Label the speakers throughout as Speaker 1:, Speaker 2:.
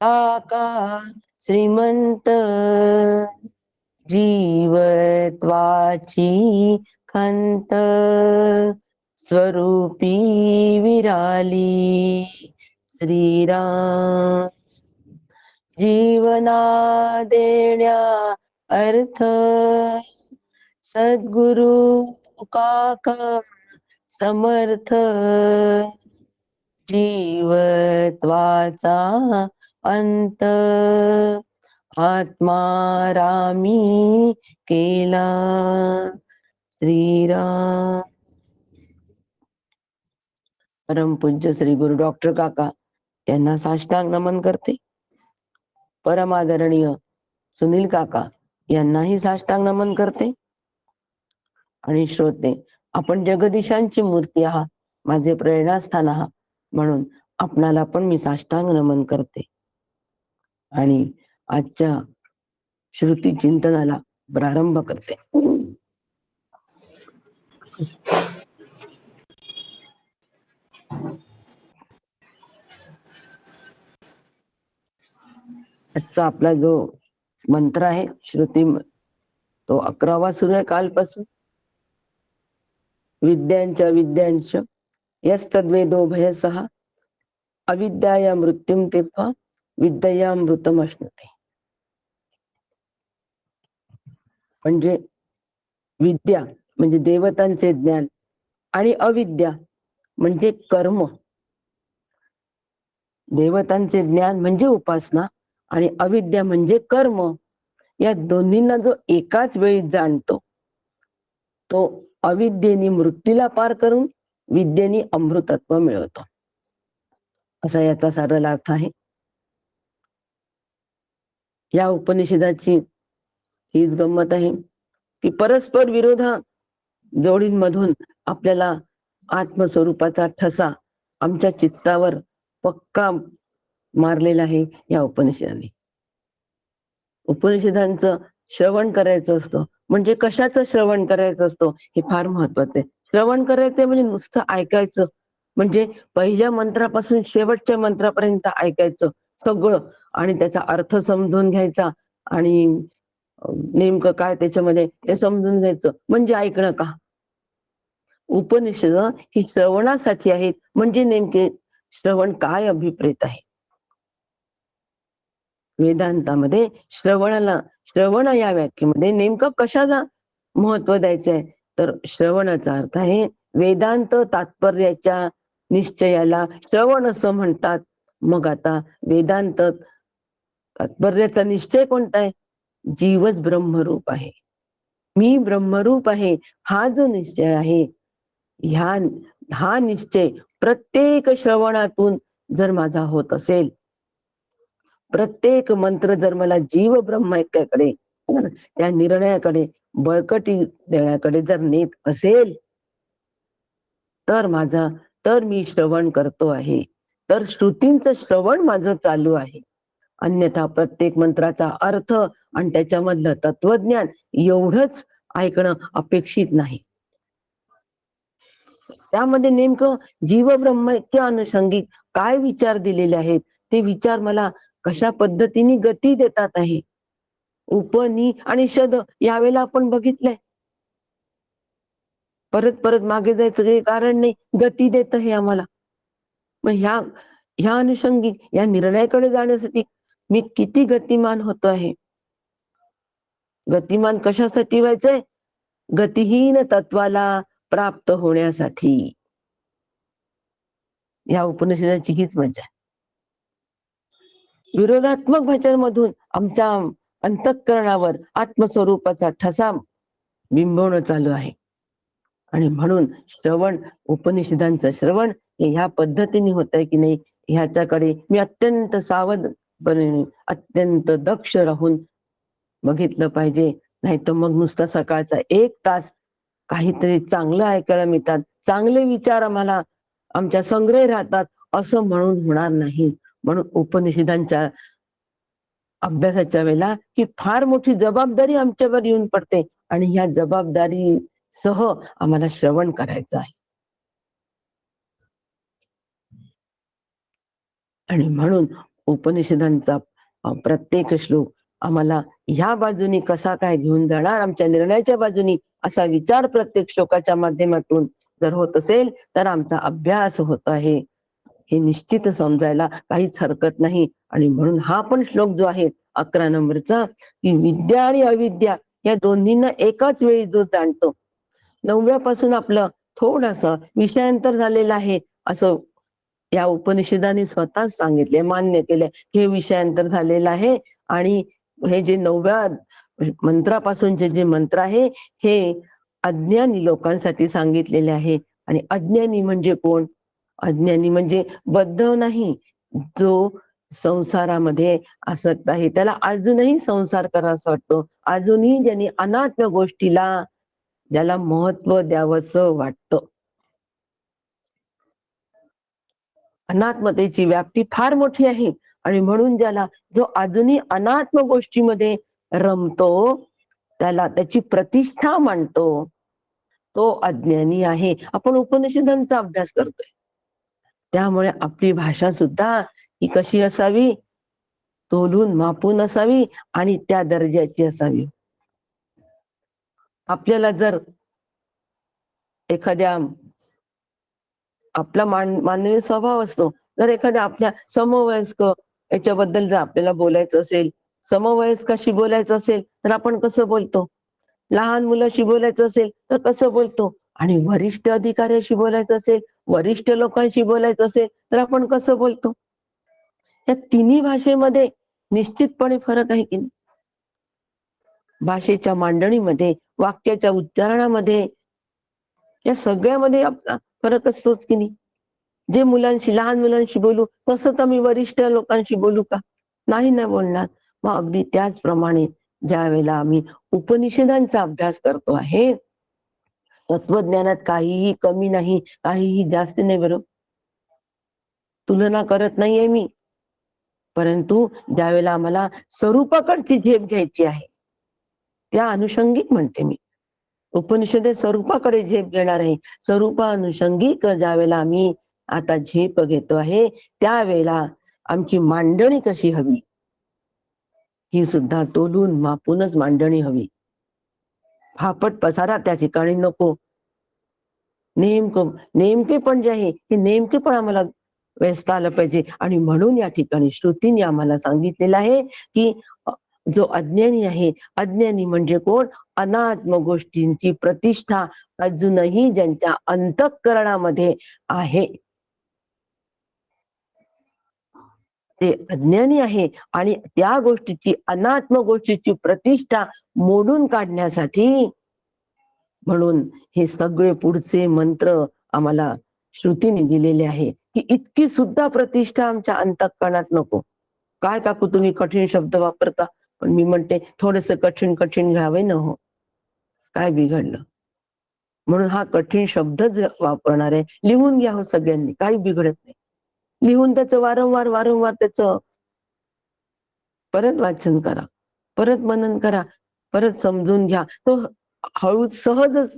Speaker 1: काका श्रीमंत जीवत्वाची खंत स्वरूपी विराली श्रीराम जीवना देण्या अर्थ सद्गुरु काका समर्थ जीवत्वाचा अंत आत्मारामी केला श्रीराम. परमपूज्य श्री गुरु डॉक्टर काका यांना साष्टांग नमन करते. परमादरणीय सुनील काका यांनाही साष्टांग नमन करते. आणि श्रोते, आपण जगदीशांची मूर्ती आहात, माझे प्रेरणास्थान आहात, म्हणून आपणाला पण मी साष्टांग नमन करते. आणि आजच्या श्रुती चिंतनाला प्रारंभ करते. आजचा आपला जो मंत्र आहे श्रुती, तो 11वा सुरू आहे कालपासून. विद्यांच यस्तद्वेदो भयसः अविद्याया मृत्युम तीर्था विद्यामृतम अश्नुते. म्हणजे विद्या म्हणजे देवतांचे ज्ञान आणि अविद्या म्हणजे कर्म. देवतांचे ज्ञान म्हणजे उपासना आणि अविद्या म्हणजे कर्म. या दोन्हींना जो एकाच वेळी जाणतो तो अविद्येने मृत्यूला पार करून विद्येने अमृतत्व मिळवतो, असा याचा सरळ अर्थ आहे. या उपनिषदाची हीच गंमत आहे की परस्पर विरोधा जोडींमधून आपल्याला आत्मस्वरूपाचा ठसा आमच्या चित्तावर पक्का मारलेला आहे. या उपनिषदाने उपनिषदांचं श्रवण करायचं असतं. म्हणजे कशाचं श्रवण करायचं असतं हे फार महत्वाचं आहे. श्रवण करायचंय म्हणजे नुसतं ऐकायचं, म्हणजे पहिल्या मंत्रापासून शेवटच्या मंत्रापर्यंत ऐकायचं सगळं आणि त्याचा अर्थ समजून घ्यायचा आणि नेमकं काय त्याच्यामध्ये ते समजून घ्यायचं म्हणजे ऐकणं का. उपनिषद ही श्रवणासाठी आहेत. म्हणजे नेमके श्रवण काय अभिप्रेत आहे. वेदांतामध्ये श्रवण या व्याख्येमध्ये नेमकं कशाला महत्व द्यायचंय तर श्रवणाचा अर्थ आहे वेदांत तात्पर्याच्या निश्चयाला श्रवण असं म्हणतात. मग आता वेदांत तात्पर्याचा निश्चय कोणता आहे? जीवच ब्रह्मरूप आहे, मी ब्रह्मरूप आहे, हा जो निश्चय आहे, हा निश्चय प्रत्येक श्रवणातून जर माझा होत असेल, प्रत्येक मंत्र जर मला जीव ब्रह्मैक्याकडे त्या निर्णयाकडे बळकटी देण्याकडे जर नेत असेल तर मी श्रवण करतो आहे, तर श्रुतींचं श्रवण माझं चालू आहे. अन्यथा प्रत्येक मंत्राचा अर्थ आणि त्याच्यामधलं तत्वज्ञान एवढंच ऐकणं अपेक्षित नाही. त्यामध्ये नेमकं जीव ब्रह्मैक्य अनुषंगिक काय विचार दिलेले आहेत ते विचार मला कशा पद्धतीने गती देतात आहे. उपनी आणि शद यावेळेला आपण बघितलंय. परत परत मागे जायचं काही कारण नाही, गती देत हे आम्हाला. मग ह्या अनुषंगिक या निर्णयाकडे जाण्यासाठी मी किती गतिमान होतो आहे. गतिमान कशासाठी व्हायचंय? गतिहीन तत्वाला प्राप्त होण्यासाठी. या उपनिषदाची हीच मजा आहे. विरोधात्मक भाषांमधून आमच्या अंतःकरणावर आत्मस्वरूपाचा ठसा बिंबवणं चालू आहे. आणि म्हणून श्रवण, उपनिषदांचं श्रवण हे ह्या पद्धतीने होत आहे की नाही ह्याच्याकडे मी अत्यंत सावधपणे अत्यंत दक्ष राहून बघितलं पाहिजे. नाही तर मग नुसता सकाळचा 1 तास काहीतरी चांगलं ऐकायला मिळतात, चांगले विचार आम्हाला आमच्या संग्रह राहतात असं म्हणून होणार नाही. म्हणून उपनिषदांच्या अभ्यासाच्या वेळेला ही फार मोठी जबाबदारी आमच्यावर येऊन पडते आणि ह्या जबाबदारी सह आम्हाला श्रवण करायचं आहे. आणि म्हणून उपनिषदांचा प्रत्येक श्लोक आम्हाला ह्या बाजूनी कसा काय घेऊन जाणार, आमच्या निर्णयाच्या बाजूनी, असा विचार प्रत्येक श्लोकाच्या माध्यमातून जर होत असेल तर आमचा अभ्यास होत आहे, हे निश्चित समजायला काहीच हरकत नाही. आणि म्हणून हा पण श्लोक जो आहे 11 नंबरचा, की विद्या आणि अविद्या या दोन्हींना एकाच वेळी जो जाणतो, 9व्या पासून आपलं थोडस विषयांतर झालेलं आहे असं या उपनिषदाने स्वतः सांगितले, मान्य केले की हे विषयांतर झालेलं आहे. आणि हे जे 9व्या मंत्रापासूनचे जे मंत्र आहे हे अज्ञानी लोकांसाठी सांगितलेले आहे. आणि अज्ञानी म्हणजे कोण? अज्ञानी म्हणजे बद्ध नाही, जो संसारामध्ये आसक्त आहे, त्याला अजूनही संसार करावासा वाटतो, अजूनही ज्यांनी अनात्म गोष्टीला ज्याला महत्व द्यावंसं वाटतं. अनात्मतेची व्याप्ती फार मोठी आहे आणि म्हणून ज्याला जो अजूनही अनात्म गोष्टीमध्ये रमतो, त्याला त्याची प्रतिष्ठा मानतो, तो अज्ञानी आहे. आपण उपनिषदांचा अभ्यास करतोय, त्यामुळे आपली भाषा सुद्धा ही कशी असावी? तोलून मापून असावी आणि त्या दर्जाची असावी. आपल्याला जर एखाद्या आपला मानवी स्वभाव असतो, जर एखाद्या आपल्या समवयस्क याच्याबद्दल जर आपल्याला बोलायचं असेल, समवयस्काशी बोलायचं असेल तर आपण कसं बोलतो? लहान मुलाशी बोलायचं असेल तर कसं बोलतो? आणि वरिष्ठ अधिकाऱ्याशी बोलायचं असेल, वरिष्ठ लोकांशी बोलायचं असेल तर आपण कसं बोलतो? या तिन्ही भाषेमध्ये निश्चितपणे फरक आहे की नाही? भाषेच्या मांडणीमध्ये, वाक्याच्या उच्चारणामध्ये, या सगळ्यामध्ये आपला फरक असतोच की नाही? जे मुलांशी, लहान मुलांशी बोलू तसंच आम्ही वरिष्ठ लोकांशी बोलू का? नाही ना बोलणार. मग अगदी त्याचप्रमाणे ज्या वेळेला आम्ही उपनिषदांचा अभ्यास करतो आहे, तत्वज्ञानात काहीही कमी नाही, काहीही जास्त नाही. बरं, तुलना करत नाहीये मी, परंतु ज्यावेळेला आम्हाला स्वरूपाकडची झेप घ्यायची आहे, त्या अनुषंगिक म्हणते मी. उपनिषदे स्वरूपाकडे झेप घेणार आहे. स्वरूपानुषंगिक ज्यावेळेला आम्ही आता झेप घेतो आहे, त्यावेळेला आमची मांडणी कशी हवी, ही सुद्धा तोलून मापूनच मांडणी हवी. फापट पसारा त्या ठिकाणी नको. नेमके पण जे आहे हे नेमके पण आम्हाला व्यस्त आलं पाहिजे. आणि म्हणून या ठिकाणी श्रुतीने आम्हाला सांगितलेलं आहे की जो अज्ञानी आहे, अज्ञानी म्हणजे कोण? अनात्म गोष्टींची प्रतिष्ठा अजूनही ज्यांच्या अंतःकरणामध्ये आहे, ते अज्ञानी आहे. आणि त्या गोष्टीची, अनात्म गोष्टीची प्रतिष्ठा मोडून काढण्यासाठी म्हणून हे सगळे पुढचे मंत्र आम्हाला श्रुतीने दिलेले आहे की इतकी सुद्धा प्रतिष्ठा आमच्या अंतःकरणात नको. काय काकू तुम्ही कठीण शब्द वापरता, पण मी म्हणते थोडस कठीण कठीण घ्यावे न हो, काय बिघडलं? म्हणून हा कठीण शब्दच वापरणार आहे. लिहून घ्या हो सगळ्यांनी, काही बिघडत नाही. लिहून त्याचं वारंवार वारंवार त्याचं परत वाचन करा, परत मनन करा, परत समजून घ्या. तो हळू सहजच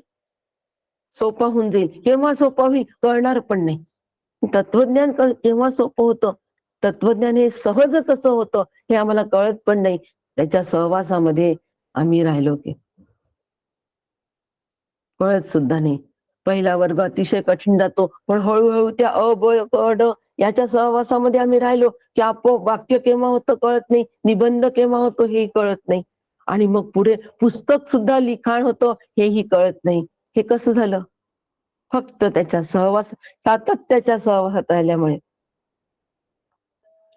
Speaker 1: सोपा होऊन जाईल. केव्हा सोपा होईल कळणार पण नाही. तत्वज्ञान केव्हा सोपं होतं, तत्वज्ञान हे सहज कसं होतं हे आम्हाला कळत पण नाही. त्याच्या सहवासामध्ये आम्ही राहिलो की कळत सुद्धा नाही. पहिला वर्ग अतिशय कठीण जातो, पण हळूहळू त्या अ ब क ड याच्या सहवासामध्ये आम्ही राहिलो की आपोआप वाक्य केव्हा होतं कळत नाही, निबंध केव्हा होतो हेही कळत नाही. आणि मग पुढे पुस्तक सुद्धा लिखाण होतं हेही कळत नाही. हे कसं झालं? फक्त त्याच्या सहवास, सातत्याच्या सहवासात राहिल्यामुळे.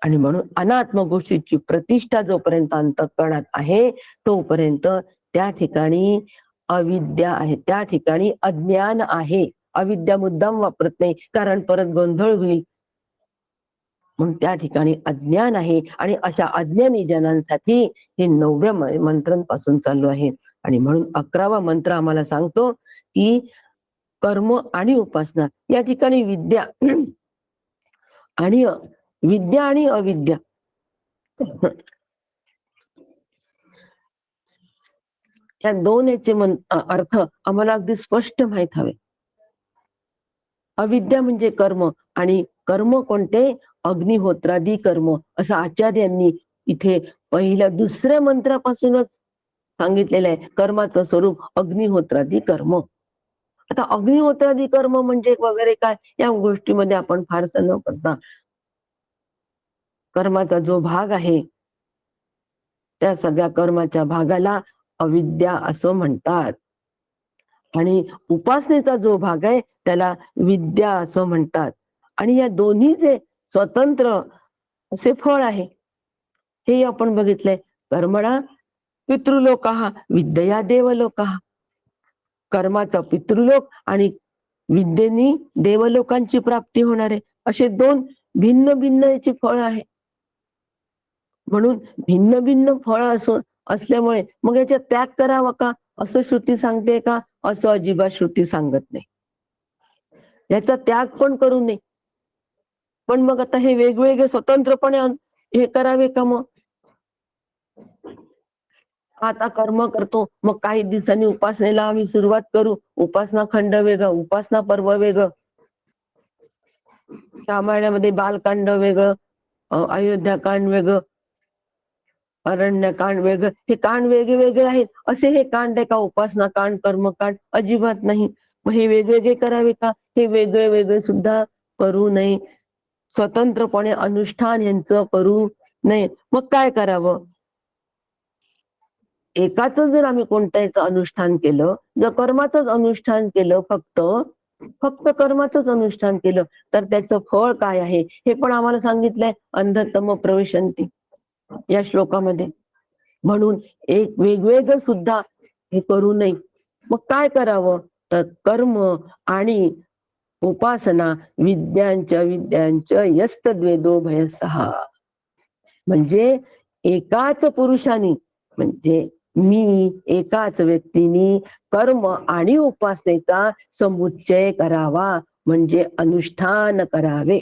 Speaker 1: आणि म्हणून अनात्म गोष्टीची प्रतिष्ठा जोपर्यंत अंतःकरणात आहे, तोपर्यंत त्या ठिकाणी अविद्या आहे, त्या ठिकाणी अज्ञान आहे. अविद्या मुद्दाम वापरत नाही, कारण परत गोंधळ होईल. म्हणून त्या ठिकाणी अज्ञान आहे. आणि अशा अज्ञानी जनांसाठी हे 9व्या मंत्रांपासून चालू आहे. आणि म्हणून 11वा मंत्र आम्हाला सांगतो की कर्म आणि उपासना, या ठिकाणी विद्या आणि विद्या आणि अविद्या या दोन याचे अर्थ आम्हाला अगदी स्पष्ट माहित हवे. अविद्या म्हणजे कर्म, आणि कर्म कोणते? अग्निहोत्रादी कर्म असं आचार्यांनी इथे पहिल्या दुसऱ्या मंत्रापासूनच सांगितलेलं आहे. कर्माचं स्वरूप अग्निहोत्रादी कर्म. आता अग्निहोत्रादी कर्म म्हणजे वगैरे काय या गोष्टीमध्ये आपण फारसं न करता कर्माचा जो भाग आहे त्या सगळ्या कर्माच्या भागाला अविद्या असं म्हणतात आणि उपासनेचा जो भाग आहे त्याला विद्या असं म्हणतात. आणि या दोन्हीचे स्वतंत्र असे फळ आहे हे आपण बघितलंय. कर्मणा पितृलोकाः विद्यया देवलोकाः. कर्माचा पितृलोक आणि विद्येनी देवलोकांची प्राप्ती होणार आहे. असे दोन भिन्न भिन्न याची फळ आहे. म्हणून भिन्न भिन्न फळ असल्यामुळे मग याचा त्याग करावा का असं श्रुती सांगते का? असं अजिबात श्रुती सांगत नाही. याचा त्याग पण करू नये. पण मग आता हे वेगवेगळे स्वतंत्रपणे हे करावे का? मग आता कर्म करतो, मग काही दिवसांनी उपासनेला आम्ही सुरुवात करू. उपासना खंड वेगळं, उपासना पर्व वेगळं, रामायणामध्ये बालकांड वेगळं, अयोध्याकांड वेगळं, अरण्यकांड वेगळं. हे कांड वेगळे वेगळे आहेत. असे हे कांड आहे का? उपासना कांड, कर्मकांड अजिबात नाही. मग हे वेगवेगळे करावे का? हे वेगळे वेगळे सुद्धा करू नये. स्वतंत्रपणे अनुष्ठान यांचं करू नये. मग काय करावं? एकाच जर आम्ही कोणत्याच अनुष्ठान केलं, जर कर्माचंच अनुष्ठान केलं, फक्त कर्माचंच अनुष्ठान केलं तर त्याचं फळ काय आहे हे पण आम्हाला सांगितलंय अंधतम प्रविशन्ति या श्लोकामध्ये. म्हणून एक वेगवेगळं सुद्धा हे करू नये. मग काय करावं? तर कर्म आणि उपासना विद्यांच यस्तद्वेदो भयसहा. म्हणजे एकाच पुरुषाने म्हणजे मी एकाच व्यक्तीने कर्म आणि उपासनेचा समुच्चय करावा म्हणजे अनुष्ठान करावे.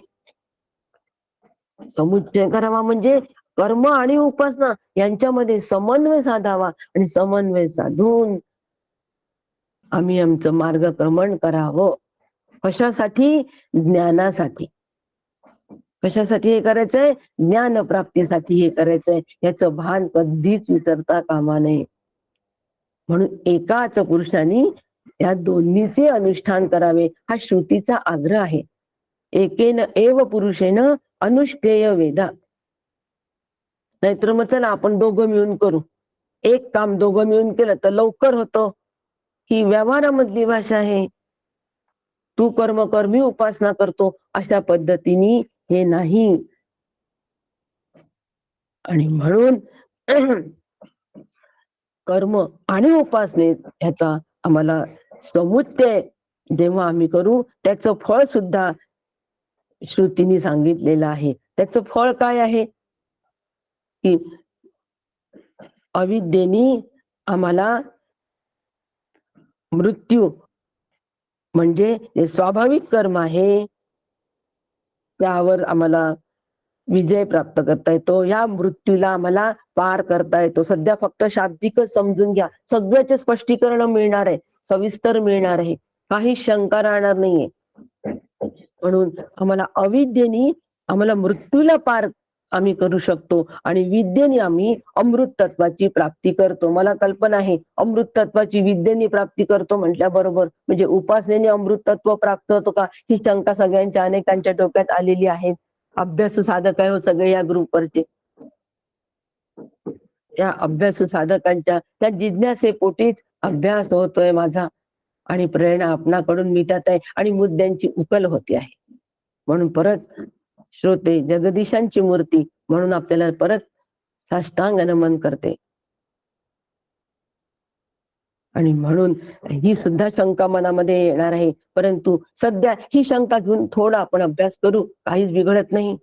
Speaker 1: समुच्चय करावा म्हणजे कर्म आणि उपासना यांच्यामध्ये समन्वय साधावा आणि समन्वय साधून आम्ही आमचं मार्गक्रमण करावं. कशासाठी? ज्ञानासाठी. कशासाठी हे करायचंय? ज्ञान प्राप्तीसाठी हे करायचंय. याचं भान कधीच विसरता कामा नये. म्हणून एकाच पुरुषाने या दोन्हीचे अनुष्ठान करावे हा श्रुतीचा आग्रह आहे. एकेन एव पुरुषेन अनुष्ठेय वेदा. नाहीतर मग चला आपण दोघं मिळून करू. एक काम दोघं मिळून केलं तर लवकर होतं. ही व्यवहारामधली भाषा आहे. तू कर्म कर, मी उपासना करतो अशा पद्धतीने हे नाही. आणि म्हणून कर्म आणि उपासने ह्याचा आम्हाला समुच्चय जेव्हा आम्ही करू त्याचं फळ सुद्धा श्रुतीने सांगितलेलं आहे. त्याचं फळ काय आहे? की अविद्येनी आम्हाला मृत्यू म्हणजे जे स्वाभाविक कर्म आहे त्यावर आम्हाला विजय प्राप्त करता येतो. या मृत्यूला आम्हाला पार करता येतो. सध्या फक्त शाब्दिकच समजून घ्या. सगळ्याचे स्पष्टीकरण मिळणार आहे, सविस्तर मिळणार आहे, काही शंका राहणार नाहीये. म्हणून आम्हाला अविद्येने आम्हाला मृत्यूला पार आम्ही करू शकतो आणि विद्येने आम्ही अमृत तत्वाची प्राप्ती करतो. मला कल्पना आहे अमृत तत्वाची विद्येने प्राप्ती करतो म्हटल्याबरोबर म्हणजे उपासनेने अमृत तत्व प्राप्त होतो का ही शंका सगळ्यांच्या अनेकांच्या डोक्यात आलेली आहे. अभ्यासू साधक आहे हो सगळे या ग्रुपवरचे. या अभ्यासू साधकांच्या त्या जिज्ञासेपोटीच अभ्यास होतोय माझा आणि प्रेरणा आपणाकडून मिळत आहे आणि मुद्द्यांची उकल होते आहे. म्हणून परत श्रोते जगदीशांची मूर्ती म्हणून आपल्याला परत साष्टांग नमन करते. आणि म्हणून ही सुद्धा शंका मनामध्ये येणार आहे, परंतु सध्या ही शंका घेऊन थोडा आपण अभ्यास करू, काहीच बिघडत नाही.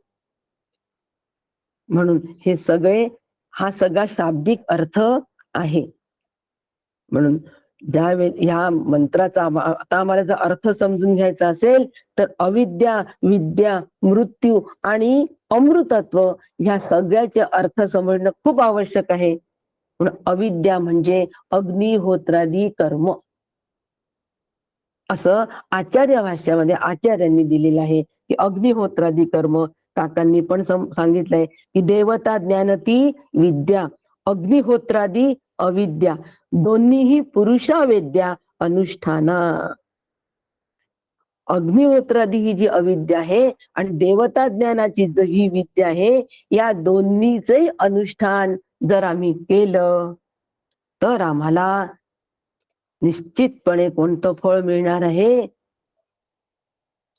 Speaker 1: म्हणून हे सगळे हा सगळा शाब्दिक अर्थ आहे. म्हणून ज्यावेळी ह्या मंत्राचा आता आम्हाला जर अर्थ समजून घ्यायचा असेल तर अविद्या, विद्या, मृत्यू आणि अमृतत्व ह्या सगळ्याचे अर्थ समजणं खूप आवश्यक आहे. म्हणून अविद्या म्हणजे अग्निहोत्रादी कर्म असं आचार्य भाष्यामध्ये आचार्यांनी दिलेलं आहे की अग्निहोत्रादी कर्म काकांनी पण सांगितलंय की देवता ज्ञान ती विद्या, अग्निहोत्रादी अविद्या, दोन्हीही पुरुषा वेद्या अनुष्ठाना. अग्निहोत्रादी ही जी अविद्या आहे आणि देवता ज्ञानाची ही विद्या आहे, या दोन्हीचे अनुष्ठान जर आम्ही केलं तर आम्हाला निश्चितपणे कोणतं फळ मिळणार आहे?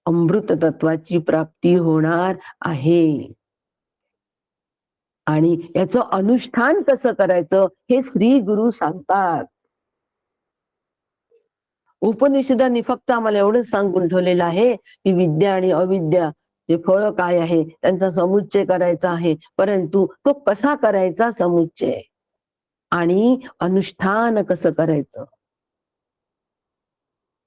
Speaker 1: अमृत तत्वाची प्राप्ती होणार आहे. आणि याचं अनुष्ठान कसं करायचं हे श्री गुरु सांगतात. उपनिषदांनी फक्त आम्हाला एवढंच सांगून ठेवलेलं आहे की विद्या आणि अविद्या जे फळ काय आहे त्यांचा समुच्चय करायचा आहे, परंतु तो कसा करायचा समुच्चय आणि अनुष्ठान कसं करायचं,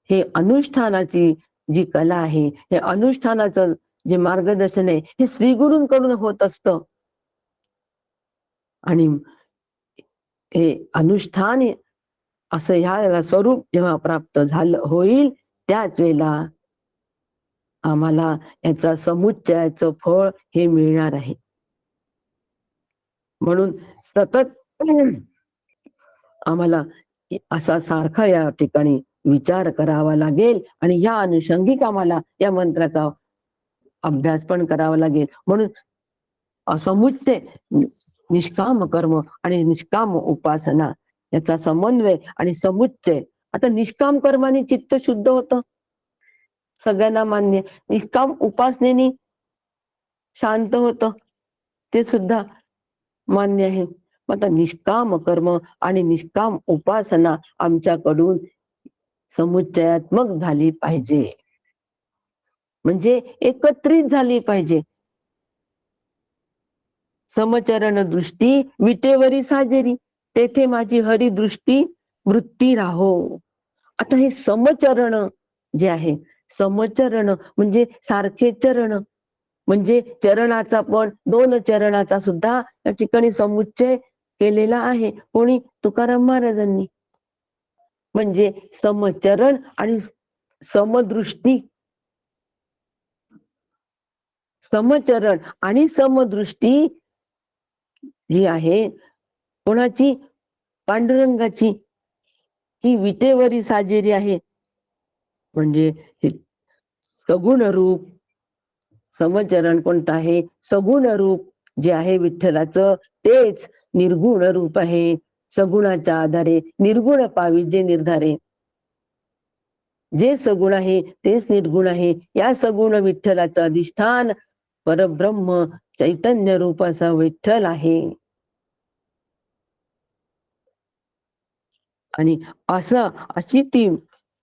Speaker 1: हे अनुष्ठानाची जी कला आहे, हे अनुष्ठानाचं जे मार्गदर्शन आहे हे श्री गुरूंकडून होत असतं. आणि हे अनुष्ठान असं ह्या स्वरूप जेव्हा प्राप्त झालं होईल त्याच वेळेला आम्हाला याचा समुच्चयाचं फळ हे मिळणार आहे. म्हणून सतत आम्हाला असा सारखा या ठिकाणी विचार करावा लागेल आणि या अनुषंगिक आम्हाला या मंत्राचा अभ्यास पण करावा लागेल. म्हणून समुच्चय निष्काम कर्म आणि निष्काम उपासना याचा समन्वय आणि समुच्चय. आता निष्काम कर्माने चित्त शुद्ध होतं, सगळ्यांना मान्य. निष्काम उपासनेने शांत होतं, ते सुद्धा मान्य आहे. आता निष्काम कर्म आणि निष्काम उपासना आमच्याकडून समुच्चयात्मक झाली पाहिजे, म्हणजे एकत्रित झाली पाहिजे. समचरण दृष्टी विटेवरी साजेरी, तेथे माझी हरिदृष्टी वृत्ती राहो. आता हे समचरण जे आहे, समचरण म्हणजे सारखे चरण, म्हणजे चरणाचा पण दोन चरणाचा सुद्धा या ठिकाणी समुच्चय केलेला आहे. कोणी? तुकाराम महाराजांनी. म्हणजे समचरण आणि समदृष्टी, समचरण आणि समदृष्टी जी आहे कोणाची? पांडुरंगाची. ही विटेवरी साजेरी आहे, म्हणजे सगुण रूप. समचरण कोणतं आहे? सगुण रूप जे आहे विठ्ठलाचं, तेच निर्गुण रूप आहे. सगुणाच्या आधारे निर्गुण पावी जे निर्धारे. जे सगुण आहे तेच निर्गुण आहे. या सगुण विठ्ठलाचं अधिष्ठान परब्रह्म चैतन्य रूप असा विठ्ठल आहे. आणि अशी ती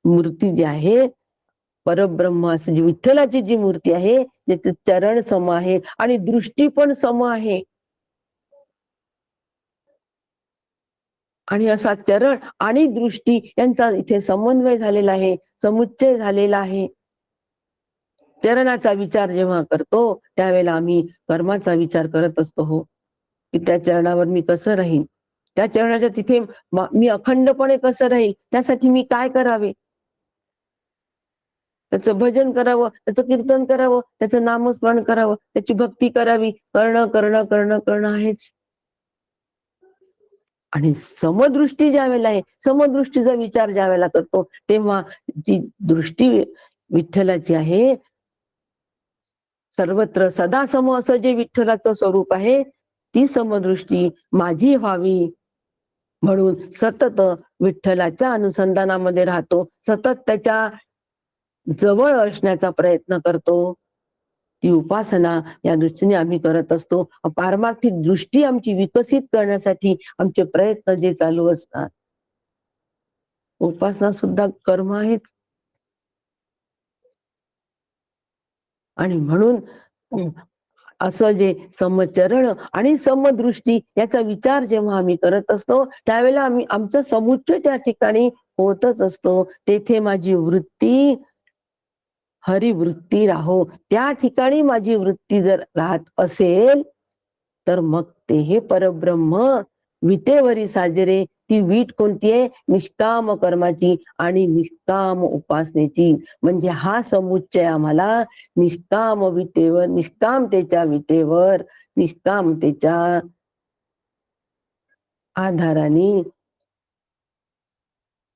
Speaker 1: मूर्ती जी आहे परब्रह्म असं जी विठ्ठलाची जी मूर्ती आहे, त्याचं चरण सम आहे आणि दृष्टी पण सम आहे. आणि असा चरण आणि दृष्टी यांचा इथे समन्वय झालेला आहे, समुच्चय झालेला आहे. चरणाचा विचार जेव्हा करतो त्यावेळेला आम्ही कर्माचा विचार करत असतो. हो, की त्या चरणावर मी कसं राहीन, त्या चरणाच्या तिथे मी अखंडपणे कसं राहील, त्यासाठी मी काय करावे? त्याचं भजन करावं, त्याचं कीर्तन करावं, त्याचं नामस्मरण करावं, त्याची भक्ती करावी. करणं करणं करणं करणं आहेच. आणि समदृष्टी ज्या वेळेला आहे, समदृष्टीचा विचार ज्या वेळेला करतो तेव्हा जी दृष्टी विठ्ठलाची आहे, सर्वत्र सदा सम असं जे विठ्ठलाचं स्वरूप आहे, ती समदृष्टी माझी व्हावी म्हणून सतत विठ्ठलाच्या अनुसंधानामध्ये राहतो, सतत त्याच्या जवळ असण्याचा प्रयत्न करतो. ती उपासना या दृष्टीने आम्ही करत असतो. पारमार्थिक दृष्टी आमची विकसित करण्यासाठी आमचे प्रयत्न जे चालू असतात. उपासना सुद्धा कर्म आहेत. आणि म्हणून असं जे समचरण आणि समदृष्टी याचा विचार जेव्हा आम्ही करत असतो त्यावेळेला आमचं समुच्चय त्या ठिकाणी होतच असतो. तेथे माझी वृत्ती हरिवृत्ती राहो. त्या ठिकाणी माझी वृत्ती जर राहत असेल तर मग ते हे परब्रह्म विटेवरी साजरे, ती वीट कोणती आहे? निष्काम कर्माची आणि निष्काम उपासनेची. म्हणजे हा समुच्चय आम्हाला निष्काम विटेवर, निष्कामतेच्या विटेवर, निष्कामतेच्या आधाराने,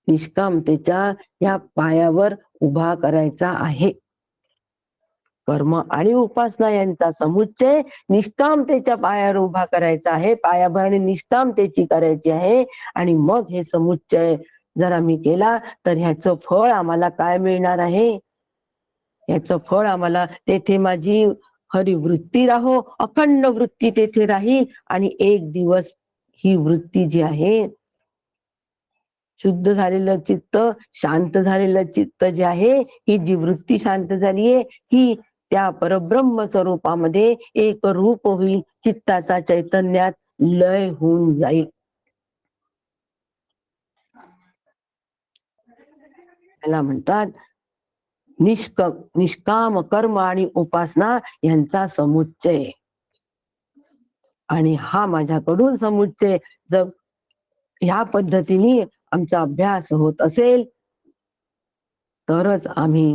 Speaker 1: निष्कामतेच्या या पायावर उभा करायचा आहे. कर्म आणि उपासना यांचा समुच्चय निष्कामतेच्या पायावर उभा करायचा आहे. पायाभरणी निष्कामतेची करायची आहे. आणि मग हे समुच्चय जर आम्ही केला तर ह्याचं फळ आम्हाला काय मिळणार आहे? ह्याचं फळ आम्हाला तेथे माझी हरिवृत्ती राहो, अखंड वृत्ती तेथे राहील. आणि एक दिवस ही वृत्ती जी आहे, शुद्ध झालेलं चित्त, शांत झालेलं चित्त जे आहे, ही जी वृत्ती शांत झालीये, ही त्या परब्रह्म स्वरूपामध्ये एक रूप होईल. चित्ताचा चैतन्यात लय होऊन जाईल. त्याला म्हणतात निष्काम कर्म आणि उपासना यांचा समुच्चय. आणि हा माझ्याकडून समुच्चय जर ह्या पद्धतीने आमचा अभ्यास होत असेल तरच आम्ही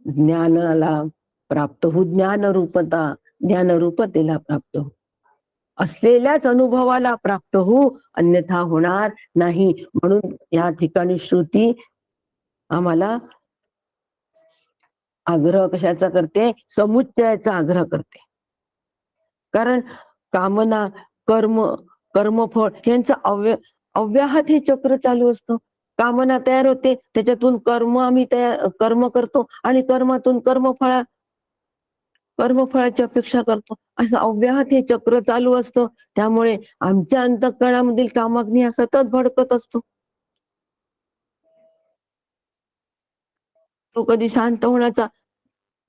Speaker 1: ज्ञानाला प्राप्त होऊ, ज्ञानरूपतेला प्राप्त होऊ, असलेल्याच अनुभवाला प्राप्त होऊ, अन्यथा होणार नाही. म्हणून या ठिकाणी श्रुती आम्हाला आग्रह कशाचा करते? समुच्चयाचा आग्रह करते. कारण कामना, कर्म, कर्मफळ यांचं अव्याहत हे चक्र चालू असतं. कामना तयार होते, त्याच्यातून कर्म आम्ही कर्म करतो आणि कर्मातून कर्मफळाची अपेक्षा करतो. असं अव्याहत हे चक्र चालू असतं. त्यामुळे आमच्या अंतःकरणामधील कामाग्नी हा सतत भडकत असतो. तो कधी शांत होण्याचा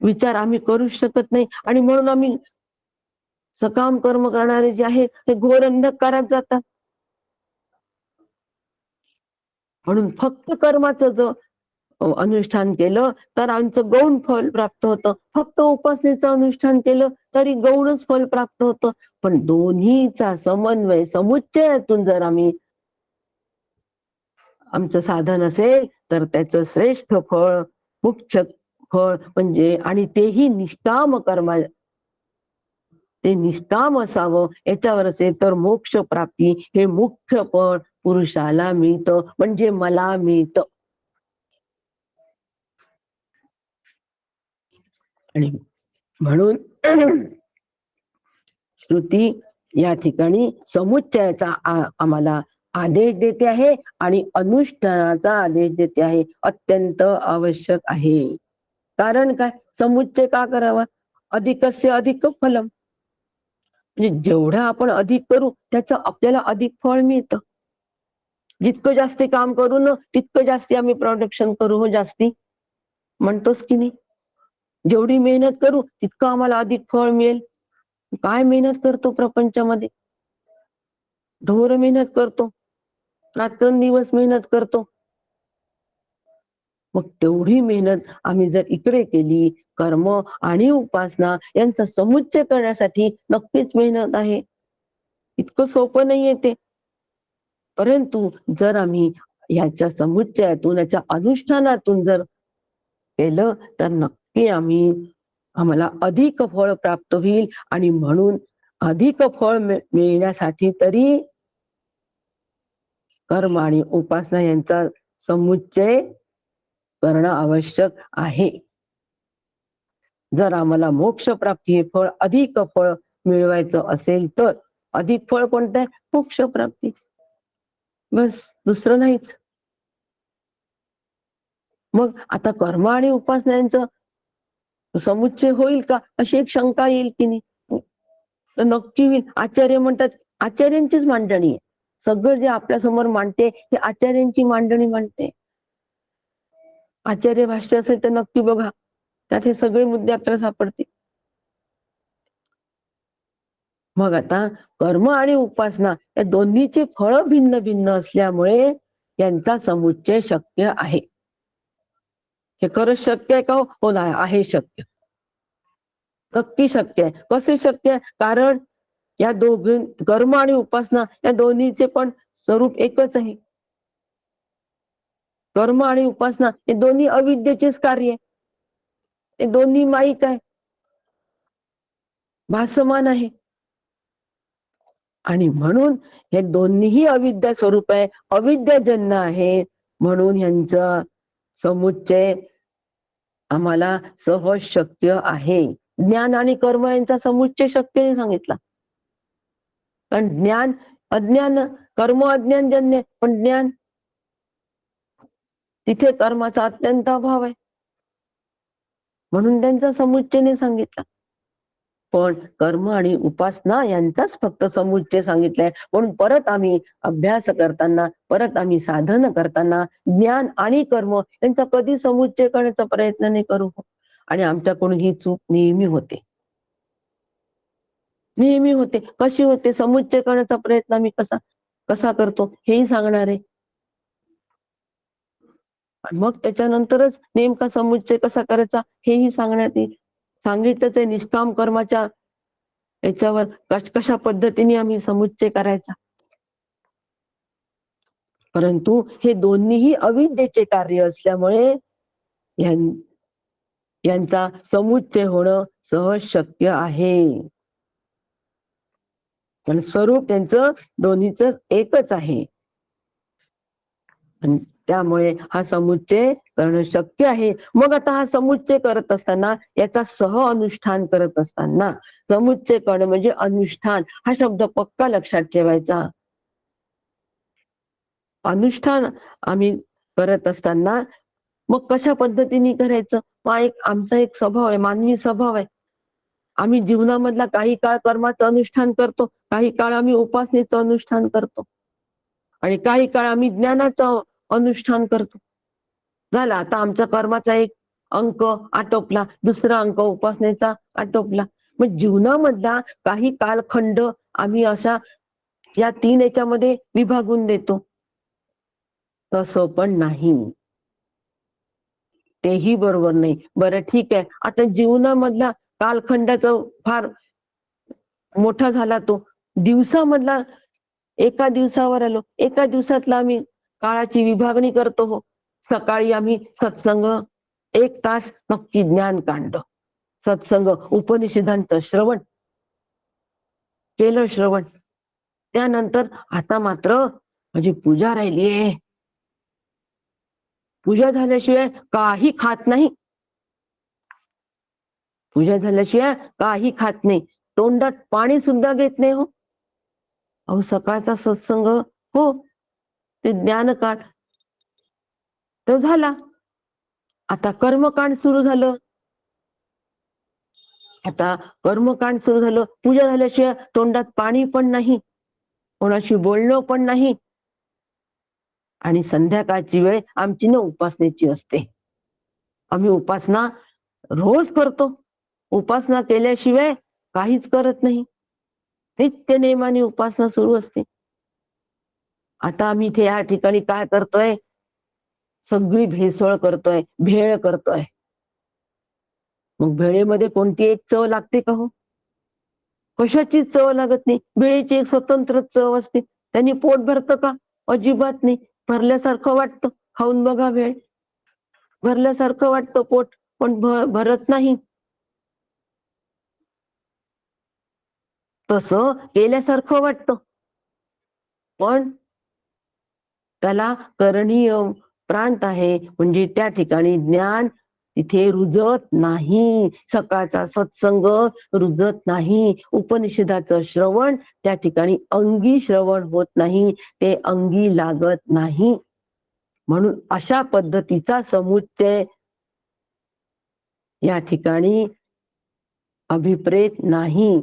Speaker 1: विचार आम्ही करू शकत नाही. आणि म्हणून आम्ही सकाम कर्म करणारे जे आहेत ते घोर अंधकारात जातात. म्हणून फक्त कर्माचं जो अनुष्ठान केलं तर आमचं गौण फल प्राप्त होतं. फक्त उपासनेचं अनुष्ठान केलं तरी गौणच फल प्राप्त होतं. पण दोन्हीचा समन्वय, समुच्चयातून जर आम्ही आमचं साधन असेल तर त्याचं श्रेष्ठ फळ, मुख्य फळ म्हणजे, आणि तेही निष्काम कर्मा, ते निष्काम असावं याच्यावर असेल तर मोक्ष प्राप्ती हे मुख्य फळ पुरुषाला मिळतं, म्हणजे मला मिळतं. आणि म्हणून श्रुती या ठिकाणी समुच्चयाचा आम्हाला आदेश देते आहे आणि अनुष्ठानाचा आदेश देते आहे. अत्यंत आवश्यक आहे. कारण काय? समुच्चय का करावा? अधिकस्य अधिक फलम. म्हणजे जेवढं आपण अधिक करू त्याचं आपल्याला अधिक फळ मिळतं. जितकं जास्ती काम करू ना तितकं जास्ती आम्ही प्रोडक्शन करू, हो जास्ती म्हणतोस की नाही? जेवढी मेहनत करू तितकं आम्हाला अधिक फळ मिळेल. काय मेहनत करतो प्रपंचामध्ये? ढोर मेहनत करतो, रात्रंदिवस मेहनत करतो. मग तेवढी मेहनत आम्ही जर इकडे केली, कर्म आणि उपासना यांचा समुच्चय करण्यासाठी नक्कीच मेहनत आहे. इतकं सोपं नाहीये ते. परंतु जर आम्ही याच्या समुच्चयातून, याच्या अनुष्ठानातून जर केलं तर नक्की आम्हाला अधिक फळ प्राप्त होईल. आणि म्हणून अधिक फळ मिळण्यासाठी तरी कर्म आणि उपासना यांचा समुच्चय करणं आवश्यक आहे. जर आम्हाला मोक्ष प्राप्ती हे फळ, अधिक फळ मिळवायचं असेल तर अधिक फळ कोणतं आहे? मोक्ष प्राप्ती. बस, दुसरं नाहीच. मग आता कर्म आणि उपासना यांचं समुच्चय होईल का अशी एक शंका येईल की नाही? तर नक्की होईल. आचार्य म्हणतात, आचार्यांचीच मांडणी आहे. सगळं जे आपल्या समोर मांडते हे आचार्यांची मांडणी मांडते. आचार्य भाष्य असेल तर नक्की बघा, त्यात हे सगळे मुद्दे आपल्याला सापडतील. मग आता कर्म आणि उपासना या दोन्हीचे फळ भिन्न भिन्न असल्यामुळे यांचा समुच्चय शक्य आहे. हे खरंच शक्य आहे का? हो ना, आहे शक्य, नक्की शक्य आहे. कसे शक्य आहे? कारण या दोघी कर्म आणि उपासना या दोन्हीचे पण स्वरूप एकच आहे. कर्म आणि उपासना हे दोन्ही अविद्येचेच कार्य आहे. ते दोन्ही माईक आहे, भासमान आहे. आणि म्हणून हे दोन्हीही अविद्या स्वरूप आहे, अविद्याजन्य आहे. म्हणून यांचं समुच्चय आम्हाला सहज शक्य आहे. ज्ञान आणि कर्म यांचा समुच्चय शक्य नाही सांगितला. कारण ज्ञान अज्ञान, कर्म अज्ञानजन्य, पण ज्ञान तिथे कर्माचा अत्यंत अभाव आहे, म्हणून त्यांचा समुच्चय नाही सांगितला. पण कर्म आणि उपासना यांचाच फक्त समुच्चय सांगितलाय. म्हणून परत आम्ही अभ्यास करताना, परत आम्ही साधन करताना ज्ञान आणि कर्म यांचा कधी समुच्चय करण्याचा प्रयत्न नाही करू. आणि आमच्याकडून ही चूक नेहमी होते, नेहमी होते. कशी होते? समुच्चय करण्याचा प्रयत्न आम्ही कसा कसा करतो हेही सांगणार आहे. मग त्याच्यानंतरच नेमका समुच्चय कसा करायचा हेही सांगण्यात येईल. सांगितलंच आहे निष्काम कर्माच्या याच्यावर कशा पद्धतीने आम्ही समुच्चय करायचा. परंतु हे दोन्हीही अविद्येचे कार्य असल्यामुळे यांचा समुच्चय होणं सहज शक्य आहे. पण स्वरूप त्यांचं दोन्हीच एकच आहे. त्यामुळे हा समुच्चय करणं शक्य आहे. मग आता हा समुच्चय करत असताना, याचा सह अनुष्ठान करत असताना, समुच्चय करणं म्हणजे अनुष्ठान हा शब्द पक्का लक्षात ठेवायचा. अनुष्ठान आम्ही करत असताना मग कशा पद्धतीने करायचं? आमचा एक स्वभाव आहे, मानवी स्वभाव आहे. आम्ही जीवनामधला काही काळ कर्माचं अनुष्ठान करतो, काही काळ आम्ही उपासनेचं अनुष्ठान करतो, आणि काही काळ आम्ही ज्ञानाचं अनुष्ठान करतो. झाला आता आमचा कर्माचा एक अंक आटोपला, दुसरा अंक उपासनेचा आटोपला. मग जीवनामधला काही कालखंड आम्ही अशा या 3 याच्यामध्ये विभागून देतो. तसं पण नाही, तेही बरोबर नाही. बरं ठीक आहे, आता जीवनामधला कालखंडाचा फार मोठा झाला, तो दिवसामधला एका दिवसावर आलो, एका दिवसातला आम्ही काळाची विभागणी करतो. हो, सकाळी आम्ही सत्संग 1 तास नक्की ज्ञानकांड सत्संग उपनिषदांचं श्रवण केलं, श्रवण. त्यानंतर आता मात्र माझी पूजा राहिलीये, पूजा झाल्याशिवाय काही खात नाही, पूजा झाल्याशिवाय काही खात नाही, तोंडात पाणी सुद्धा घेत नाही. हो अहो, सकाळचा सत्संग, हो ते ज्ञानकांड तो झाला, आता कर्मकांड सुरू झालं. आता कर्मकांड सुरू झालं, पूजा झाल्याशिवाय तोंडात पाणी पण नाही, कोणाशी बोलणं पण नाही. आणि संध्याकाळची वेळ आमची न उपासनेची असते. आम्ही उपासना रोज करतो, उपासना केल्याशिवाय काहीच करत नाही. नित्य नेमाने उपासना सुरू असते. आता आम्ही इथे या ठिकाणी काय करतोय? सगळी भेसळ करतोय, भेळ करतोय. मग भेळेमध्ये कोणती एक चव लागते का? हो, कशाची चव लागत नाही. भेळेची एक स्वतंत्र चव असते. त्यांनी पोट भरतं का? अजिबात नाही. भरल्यासारखं वाटतं, खाऊन बघा भेळ, भरल्यासारखं वाटतं पोट, पण भरत नाही. तसं केल्यासारखं वाटतं, पण त्याला करणीय प्रांत आहे, म्हणजे त्या ठिकाणी ज्ञान तिथे रुजत नाही. सकाळचा सत्संग रुजत नाही, उपनिषदाचं श्रवण त्या ठिकाणी अंगी श्रवण होत नाही, ते अंगी लागत नाही. म्हणून अशा पद्धतीचा समुच्चय या ठिकाणी अभिप्रेत नाही.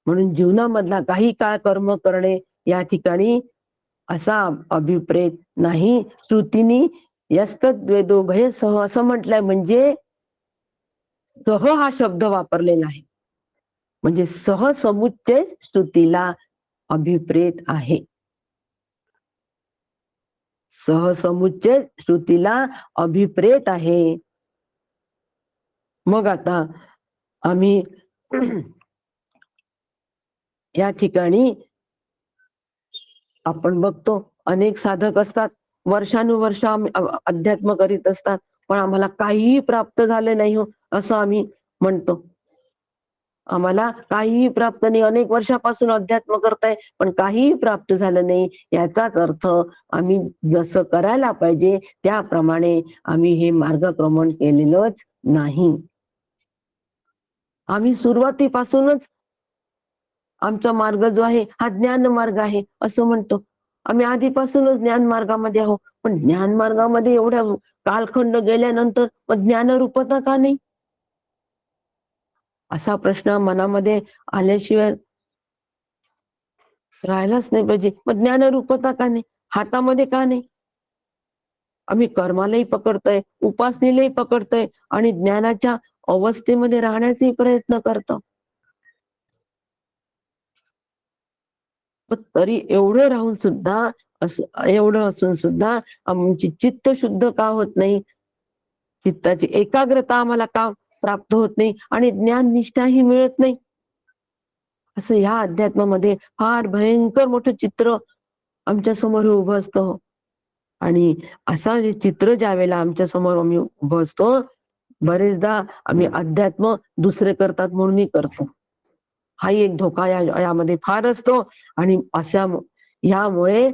Speaker 1: म्हणून जीवनामधला काही काळ कर्म करणे या ठिकाणी असा अभिप्रेत नाही. श्रुतीनी यस्तद्वेदो भय सह असं म्हटलंय, म्हणजे सह हा शब्द वापरलेला आहे, म्हणजे सह समुच्चय श्रुतीला अभिप्रेत आहे. सहसमुच्चय श्रुतीला अभिप्रेत आहे. मग आता आम्ही या ठिकाणी आपण बघतो अनेक साधक असतात, वर्षानुवर्ष अध्यात्म करीत असतात, पण आम्हाला काहीही प्राप्त झालं नाही हो असं आम्ही म्हणतो. आम्हाला काहीही प्राप्त नाही, अनेक वर्षापासून अध्यात्म करताय पण काहीही प्राप्त झालं नाही. याचाच अर्थ आम्ही जसं करायला पाहिजे त्याप्रमाणे आम्ही हे मार्गक्रमण केलेलंच नाही. आम्ही सुरुवातीपासूनच आमचा मार्ग जो आहे हा ज्ञान मार्ग आहे असं म्हणतो. आम्ही आधीपासूनच ज्ञान मार्गामध्ये आहोत, पण ज्ञान मार्गामध्ये एवढ्या कालखंड गेल्यानंतर मग ज्ञानरूपता का नाही? असा प्रश्न मनामध्ये आल्याशिवाय राहिलाच नाही पाहिजे. मग ज्ञानरूपता का नाही? हातामध्ये का नाही? आम्ही कर्मालाही पकडतोय, उपासनेलाही पकडतोय आणि ज्ञानाच्या अवस्थेमध्ये राहण्याचाही प्रयत्न करतो. पण तरी एवढं राहून सुद्धा एवढं असून सुद्धा आमची चित्त शुद्ध का होत नाही? चित्ताची एकाग्रता आम्हाला का प्राप्त होत नाही आणि ज्ञान निष्ठाही मिळत नाही? असं ह्या अध्यात्मामध्ये फार भयंकर मोठं चित्र आमच्या समोर उभं असतं. आणि असा जे चित्र ज्या वेळेला आमच्या समोर आम्ही उभं असतो, बरेचदा आम्ही अध्यात्म दुसरे करतात म्हणूनही करतो. हाही एक धोका यामध्ये फार असतो आणि ह्यामुळे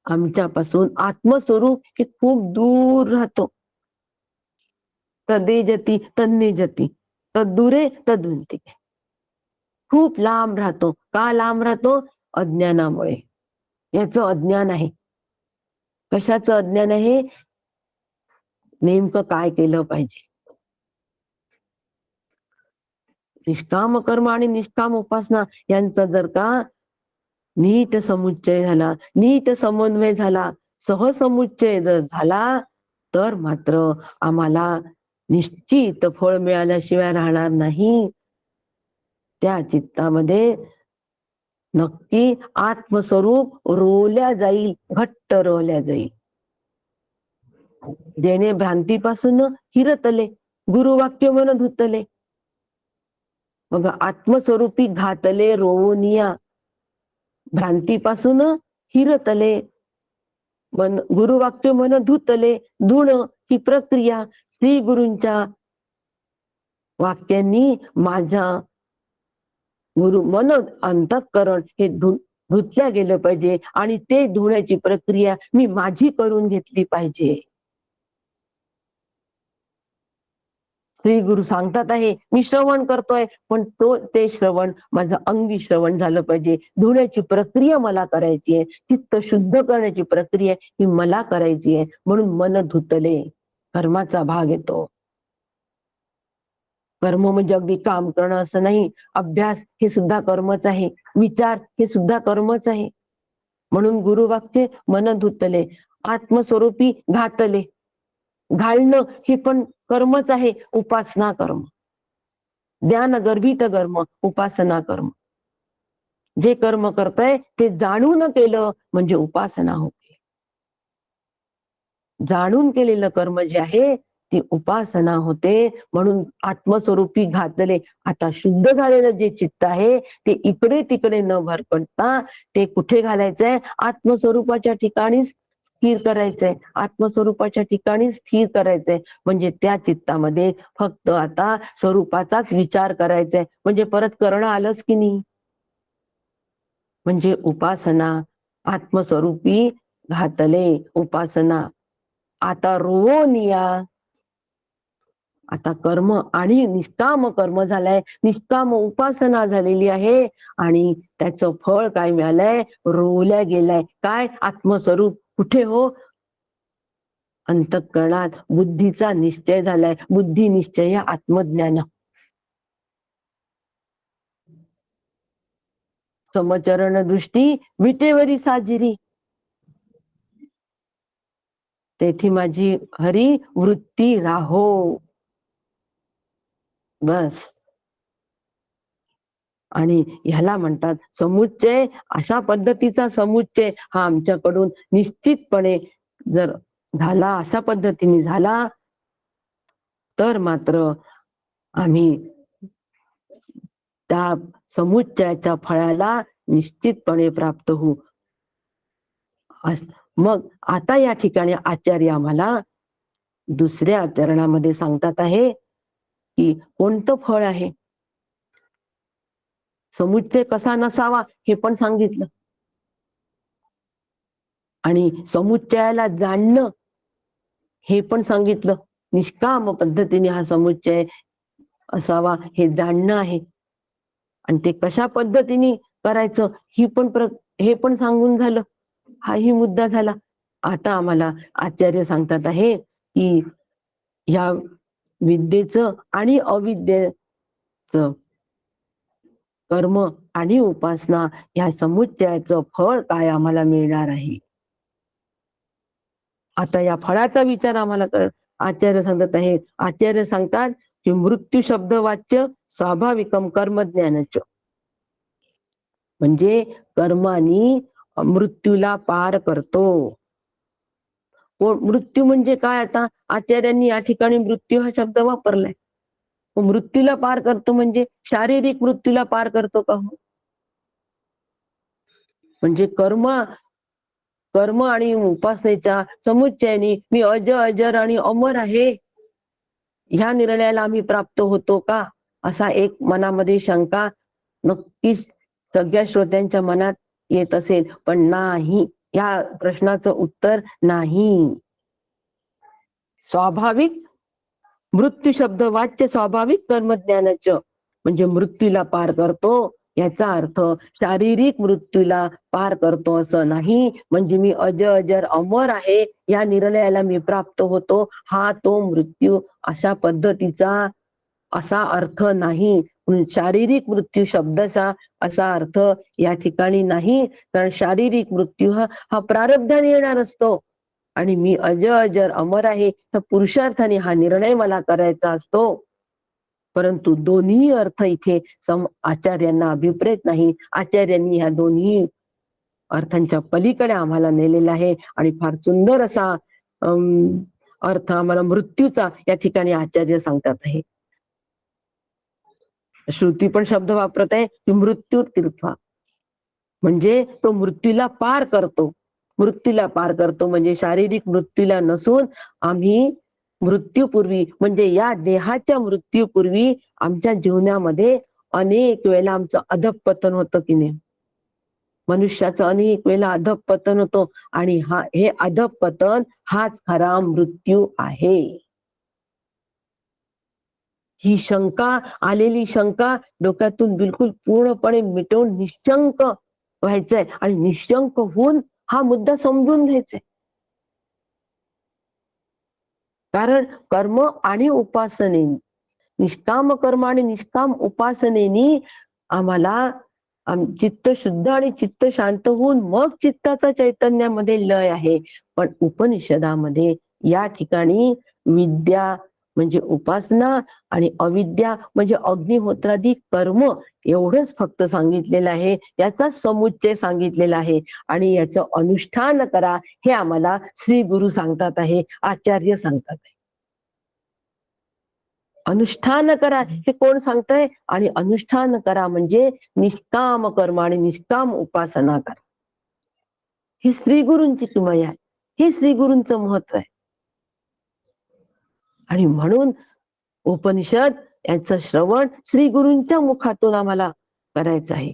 Speaker 1: आमच्यापासून आत्मस्वरूप हे खूप दूर राहतो. तदेजती तन्निजती तद्दुरे तद्वंतिके. खूप लांब राहतो. का लांब राहतो? अज्ञानामुळे. याचं अज्ञान आहे. कशाचं अज्ञान आहे? नेमकं काय केलं पाहिजे. निष्काम कर्म आणि निष्काम उपासना यांचा जर का नीट समुच्चय झाला, नीट समन्वय झाला, सहसमुच्चय जर झाला तर मात्र आम्हाला निश्चित फळ मिळाल्याशिवाय राहणार नाही. त्या चित्तामध्ये नक्की आत्मस्वरूप रोवल्या जाईल, घट्ट रोवल्या जाईल. जेणे भ्रांतीपासून हिरतले, गुरुवाक्य मन धुतले. मग आत्मस्वरूपी घातले रोवनिया, भ्रांतीपासून हिरतले, गुरुवाक्य मन धुतले. धुण ही प्रक्रिया. श्री गुरूंच्या वाक्यांनी माझ्या मन अंतःकरण हे धुतल्या गेलं पाहिजे आणि ते धुण्याची प्रक्रिया मी माझी करून घेतली पाहिजे. श्री गुरु सांगतात आहे, मी श्रवण करतोय पण ते श्रवण माझं अंगी श्रवण झालं पाहिजे. धुण्याची प्रक्रिया मला करायची आहे, चित्त शुद्ध करण्याची प्रक्रिया ही मला करायची आहे. म्हणून मन धुतले कर्माचा भाग येतो. कर्म म्हणजे अगदी काम करणं असं नाही. अभ्यास हे सुद्धा कर्मच आहे. विचार हे सुद्धा कर्मच आहे. म्हणून गुरुवाक्य मन धुतले, आत्मस्वरूपी घातले. घालणं हे पण कर्मच आहे. उपासना कर्म, ज्ञान गर्भित कर्म, उपासना कर्म. जे कर्म करताय ते जाणून केलं म्हणजे उपासना होते. जाणून केलेलं कर्म जे आहे ती उपासना होते. म्हणून आत्मस्वरूपी घातले. आता शुद्ध झालेलं जे चित्त आहे ते इकडे तिकडे न भरकटता ते कुठे घालायचंय? आत्मस्वरूपाच्या ठिकाणी स्थिर करायचंय. आत्मस्वरूपाच्या ठिकाणी स्थिर करायचंय. म्हणजे त्या चित्तामध्ये फक्त आता स्वरूपाचाच विचार करायचाय. म्हणजे परत करणं आलंच की नाही? म्हणजे उपासना. आत्मस्वरूपी घातले उपासना. आता रोवनिया. आता कर्म आणि निष्काम कर्म झालंय, निष्काम उपासना झालेली आहे आणि त्याचं फळ काय मिळालंय? रोवल्या गेलाय. काय? आत्मस्वरूप. कुठे हो? अंतःकरणात बुद्धीचा निश्चय झालाय. बुद्धी निश्चय आत्मज्ञान. समचरण दृष्टी विटेवरी साजिरी, तेथी माझी हरी वृत्ती राहो. बस. आणि ह्याला म्हणतात समुच्चय. अशा पद्धतीचा समुच्चय हा आमच्याकडून निश्चितपणे जर झाला, अशा पद्धतीने झाला तर मात्र आम्ही त्या समुच्चयाच्या फळाला निश्चितपणे प्राप्त होऊ. मग आता या ठिकाणी आचार्य आम्हाला दुसऱ्या चरणामध्ये सांगतात आहे की कोणतं फळ आहे, समुच्चय कसा नसावा हे पण सांगितलं, आणि समुच्चयाला जाणणं हे पण सांगितलं. निष्काम पद्धतीने हा समुच्चय असावा हे जाणणं आहे, आणि ते कशा पद्धतीने करायचं हे पण सांगून झालं. हाही मुद्दा झाला. आता आम्हाला आचार्य सांगतात आहे की या विद्येचं आणि अविद्येचं कर्म आणि उपासना या समुच्चयाचं फळ काय आम्हाला मिळणार आहे. आता या फळाचा विचार आम्हाला आचार्य सांगत आहे. आचार्य सांगतात की मृत्यू शब्द वाच्य स्वाभाविकम कर्म ज्ञानच, म्हणजे कर्मानी मृत्यूला पार करतो. मृत्यू म्हणजे काय, आता आचार्यांनी या ठिकाणी मृत्यू हा शब्द वापरलाय. मृत्यूला पार करतो म्हणजे शारीरिक मृत्यूला पार करतो का? म्हणजे कर्म आणि उपासनेच्या समुच्चयाने मी अजर आणि अमर आहे ह्या निर्णयाला आम्ही प्राप्त होतो का, असा एक मनामध्ये शंका नक्कीच सगळ्या श्रोत्यांच्या मनात येत असेल. पण नाही, या प्रश्नाचं उत्तर नाही. स्वाभाविक मृत्यू शब्द वाच्य स्वाभाविक कर्मज्ञानाचं म्हणजे मृत्यूला पार करतो, याचा अर्थ शारीरिक मृत्यूला पार करतो असं नाही. म्हणजे मी अजर अमर आहे या निर्णयाला मी प्राप्त होतो, हा तो मृत्यू अशा पद्धतीचा असा अर्थ नाही. शारीरिक मृत्यू शब्दाचा असा अर्थ या ठिकाणी नाही, कारण शारीरिक मृत्यू हा प्रारब्धाने येणार असतो, आणि मी अजर अमर आहे तर पुरुषार्थाने हा निर्णय मला करायचा असतो. परंतु दोन्ही अर्थ इथे आचार्यांना अभिप्रेत नाही. आचार्यांनी ह्या दोन्ही अर्थांच्या पलीकडे आम्हाला नेलेला आहे, आणि फार सुंदर असा अर्थ आम्हाला मृत्यूचा या ठिकाणी आचार्य सांगतात आहे. श्रुती पण शब्द वापरत आहे की मृत्यू तीर्थ, म्हणजे तो मृत्यूला पार करतो. मृत्यूला पार करतो म्हणजे शारीरिक मृत्यूला नसून आम्ही मृत्यूपूर्वी म्हणजे या देहाच्या मृत्यूपूर्वी आमच्या जीवनामध्ये अनेक वेळेला आमचं अधःपतन होतं की नाही. मनुष्याचं अनेक वेळेला अधःपतन होतं, आणि हे अधःपतन हाच खरा मृत्यू आहे. ही शंका आलेली शंका डोक्यातून बिलकुल पूर्णपणे मिटवून निशंक व्हायचंय, आणि निशंक होऊन हा मुद्दा समजून घ्यायचाय. कारण कर्म आणि उपासने, निष्काम कर्म आणि निष्काम उपासनेनी आम्हाला चित्त शुद्ध आणि चित्त शांत होऊन मग चित्ताचा चैतन्यामध्ये लय आहे. पण उपनिषदामध्ये या ठिकाणी विद्या म्हणजे उपासना आणि अविद्या म्हणजे अग्निहोत्रादी कर्म एवढंच फक्त सांगितलेलं आहे. याचाच समुच्चय सांगितलेला आहे, आणि याचं अनुष्ठान करा हे आम्हाला श्री गुरु सांगतात आहे, आचार्य सांगतात आहे. अनुष्ठान करा हे कोण सांगतंय, आणि अनुष्ठान करा म्हणजे निष्काम कर्म आणि निष्काम उपासना करा. ही श्री गुरूंची किमया आहे, हे श्री गुरूंचं महत्व आहे. आणि म्हणून उपनिषद यांचं श्रवण श्री गुरूंच्या मुखातून आम्हाला करायचं आहे.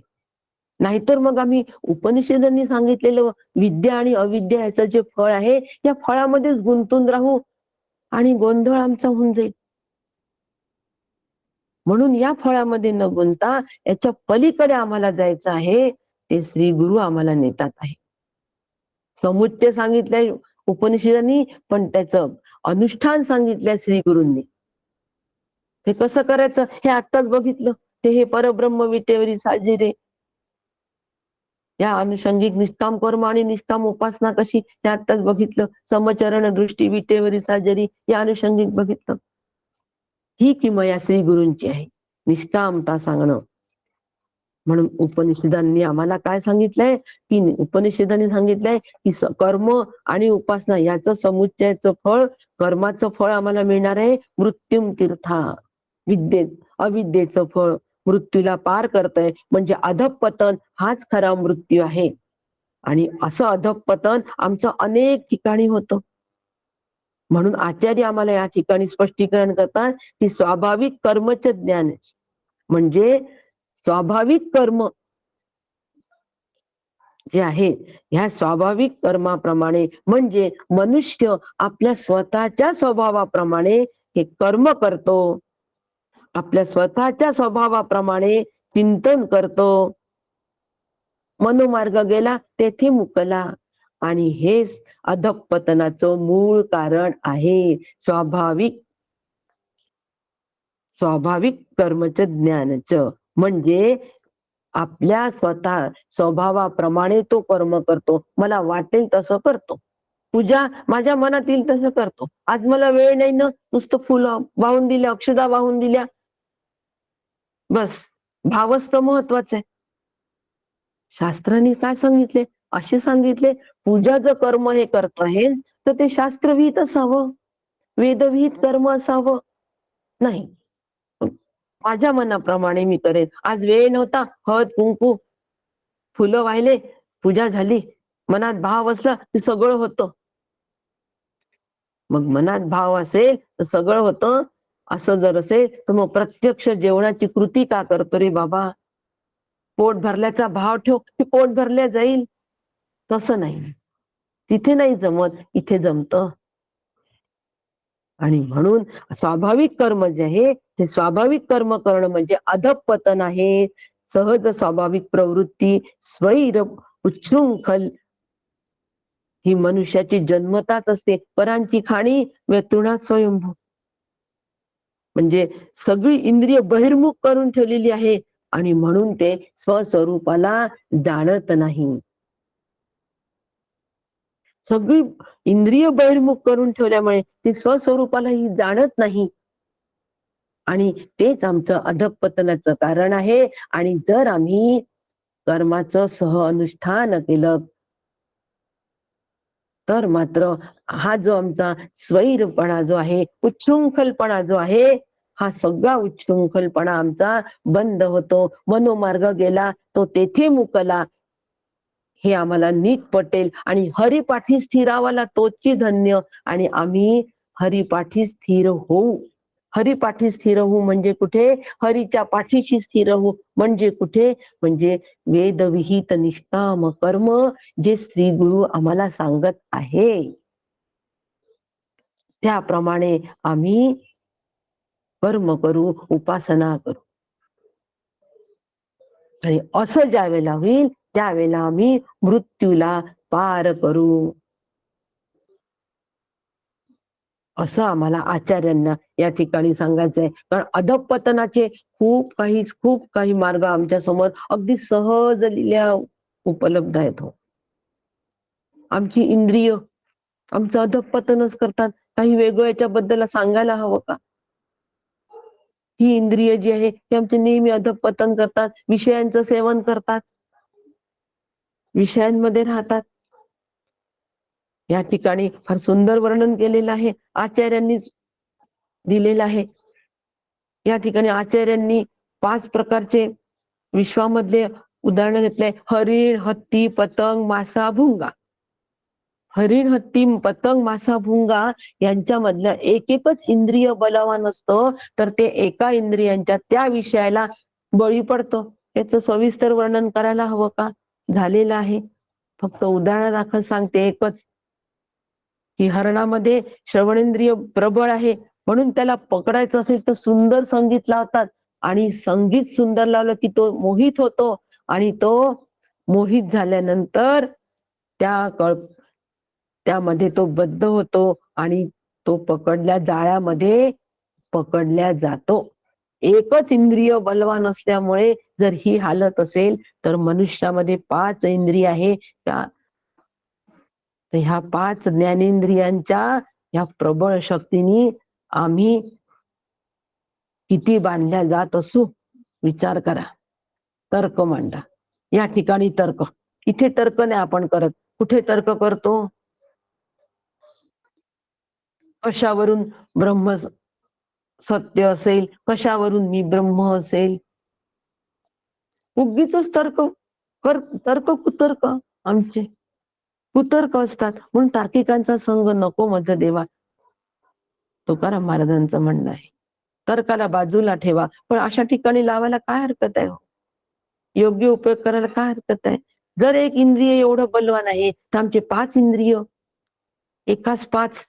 Speaker 1: नाहीतर मग आम्ही उपनिषदांनी सांगितलेलं विद्या आणि अविद्या याचं जे फळ आहे या फळामध्येच गुंतून राहू, आणि गोंधळ आमचा होऊन जाईल. म्हणून या फळामध्ये न गुंता याच्या पलीकडे आम्हाला जायचं आहे, ते श्री गुरु आम्हाला नेतात आहे. समुच्चय सांगितलंय उपनिषदांनी, पण त्याचं अनुष्ठान सांगितलंय श्री गुरूंनी. ते कसं करायचं हे आत्ताच बघितलं. ते हे परब्रह्म विटेवरी साजिरे, या अनुषंगिक निष्काम कर्म आणि निष्काम उपासना कशी हे आत्ताच बघितलं. समचरण दृष्टी विटेवरी साजरी या अनुषंगिक बघितलं. ही किमया श्री गुरूंची आहे, निष्कामता सांगणं. म्हणून उपनिषदांनी आम्हाला काय सांगितलंय की उपनिषदांनी सांगितलंय की कर्म आणि उपासना याचं समुच्चयाचं फळ, कर्माचं फळ आम्हाला मिळणार आहे मृत्युम तीर्था, अविद्येचं फळ मृत्यूला पार करतंय, म्हणजे अधःपतन हाच खरा मृत्यू आहे. आणि असं अधःपतन आमचं अनेक ठिकाणी होतं. म्हणून आचार्य आम्हाला या ठिकाणी स्पष्टीकरण करतात की स्वाभाविक कर्मच ज्ञान, म्हणजे स्वाभाविक कर्म जे आहे ह्या स्वाभाविक कर्माप्रमाणे, म्हणजे मनुष्य आपल्या स्वतःच्या स्वभावाप्रमाणे हे कर्म करतो, आपल्या स्वतःच्या स्वभावाप्रमाणे चिंतन करतो, मनोमार्ग गेला तेथे मुकला. आणि हेच अधःपतनाचं मूळ कारण आहे. स्वाभाविक कर्मच ज्ञानच, म्हणजे आपल्या स्वतः स्वभावाप्रमाणे तो कर्म करतो. मला वाटेल तसं करतो. पूजा माझ्या मनात येईल तसं करतो. आज मला वेळ नाही ना, नुसतं फुलं वाहून दिल्या, अक्षदा वाहून दिल्या, बस भावच तर महत्वाचं आहे. शास्त्रांनी काय सांगितले? असे सांगितले, पूजाचं कर्म हे करत आहे तर ते शास्त्रविहित असावं, वेदविहित कर्म असावं. नाही, माझ्या मनाप्रमाणे मी करेन. आज वेळ नव्हता, हळद कुंकू फुलं वाहिले, पूजा झाली, मनात भाव असला ते सगळं होतं. मग मनात भाव असेल तर सगळं होतं. असं जर असेल तर मग प्रत्यक्ष जेवणाची कृती का करतो रे बाबा? पोट भरल्याचा भाव ठेव की पोट भरल्या जाईल. तसं नाही, तिथे नाही जमत, इथे जमत. आणि म्हणून स्वाभाविक कर्म जे आहे ते स्वाभाविक कर्म करणं म्हणजे अधःपतन आहे. सहज स्वाभाविक प्रवृत्ती स्वैर उच्छृंखल ही मनुष्याची जन्मताच असते. परांची खाणी व्यतृणात स्वयंभू, म्हणजे सगळी इंद्रिय बहिर्मुख करून ठेवलेली आहे आणि म्हणून ते स्वस्वरूपाला जाणत नाही. सगळी इंद्रिय बहिर्मुख करून ठेवल्यामुळे ते स्वस्वरूपालाही जाणत नाही. आणि तेच आमचं अधःपतनाचं कारण आहे. आणि जर आम्ही कर्माचं अनुष्ठान केलं तर मात्र हा जो आमचा स्वैरपणा जो आहे, उच्छृंखलपणा जो आहे, हा सगळा उच्छृंखलपणा आमचा बंद होतो. मनोमार्ग गेला तो तेथे मुकला, हे आम्हाला नीट पटेल. आणि हरिपाठी स्थिरावाला तोची धन्य. आणि आम्ही हरिपाठी स्थिर होऊ. हरिपाठी स्थिर होऊ म्हणजे कुठे? हरीच्या पाठीशी स्थिर होऊ म्हणजे कुठे? म्हणजे वेदविहित निष्काम कर्म जे श्री गुरु आम्हाला सांगत आहे त्याप्रमाणे आम्ही कर्म करू, उपासना करू. आणि असं ज्या वेळेला होईल त्यावेळेला आम्ही मृत्यूला पार करू, असं आम्हाला आचार्यांना या ठिकाणी सांगायचंय. कारण अधःपतनाचे खूप काही मार्ग आमच्या समोर अगदी सहज लिहिल्या उपलब्ध आहेत. हो, आमची इंद्रिय आमचं अधःपतनच करतात. काही वेगळं याच्याबद्दल सांगायला हवं का? ही इंद्रिय जी आहे ती आमचे नेहमी अधःपतन करतात, विषयांचं सेवन करतात, विषयांमध्ये राहतात. या ठिकाणी फार सुंदर वर्णन केलेलं आहे, आचार्यांनीच दिलेलं आहे. या ठिकाणी आचार्यांनी 5 प्रकारचे विश्वामधले उदाहरण घेतले. हरिण, हत्ती, पतंग, मासा, भुंगा. हरिण, हत्ती, पतंग, मासा, भुंगा यांच्यामधलं एकच इंद्रिय बलवान असतं तर ते एका इंद्रियांच्या त्या विषयाला बळी पडतं. याचं सविस्तर वर्णन करायला हवं का? झालेलं आहे. फक्त उदाहरणादाखल सांगते एकच, की हरणामध्ये श्रवणेंद्रिय प्रबळ आहे म्हणून त्याला पकडायचं असेल तर सुंदर संगीत लावतात आणि संगीत सुंदर लावलं की तो मोहित होतो आणि तो मोहित झाल्यानंतर त्यामध्ये तो बद्ध होतो आणि तो जाळ्यामध्ये पकडल्या जातो. एकच इंद्रिय बलवान असल्यामुळे जर ही हालत असेल तर मनुष्यामध्ये 5 इंद्रिय आहे. ह्या 5 ज्ञानेंद्रियांच्या ह्या प्रबळ शक्तीने आम्ही किती बांधल्या जात असू, विचार करा. तर्क मांडा. या ठिकाणी तर्क, इथे तर्क नाही आपण करत. कुठे तर्क करतो? कशावरून ब्रह्म सत्य असेल, कशावरून मी ब्रह्म असेल, उगीच तर्क कुतर्क आमचे कुतर्क असतात. म्हणून तार्किकांचा संग नको मज देवा, तुकाराम महाराजांचं म्हणणं आहे. तर्काला बाजूला ठेवा, पण अशा ठिकाणी लावायला काय हरकत आहे? योग्य उपयोग करायला काय हरकत आहे? जर एक इंद्रिय एवढं बलवान आहे, तर आमचे 5 इंद्रिय एकाच 5,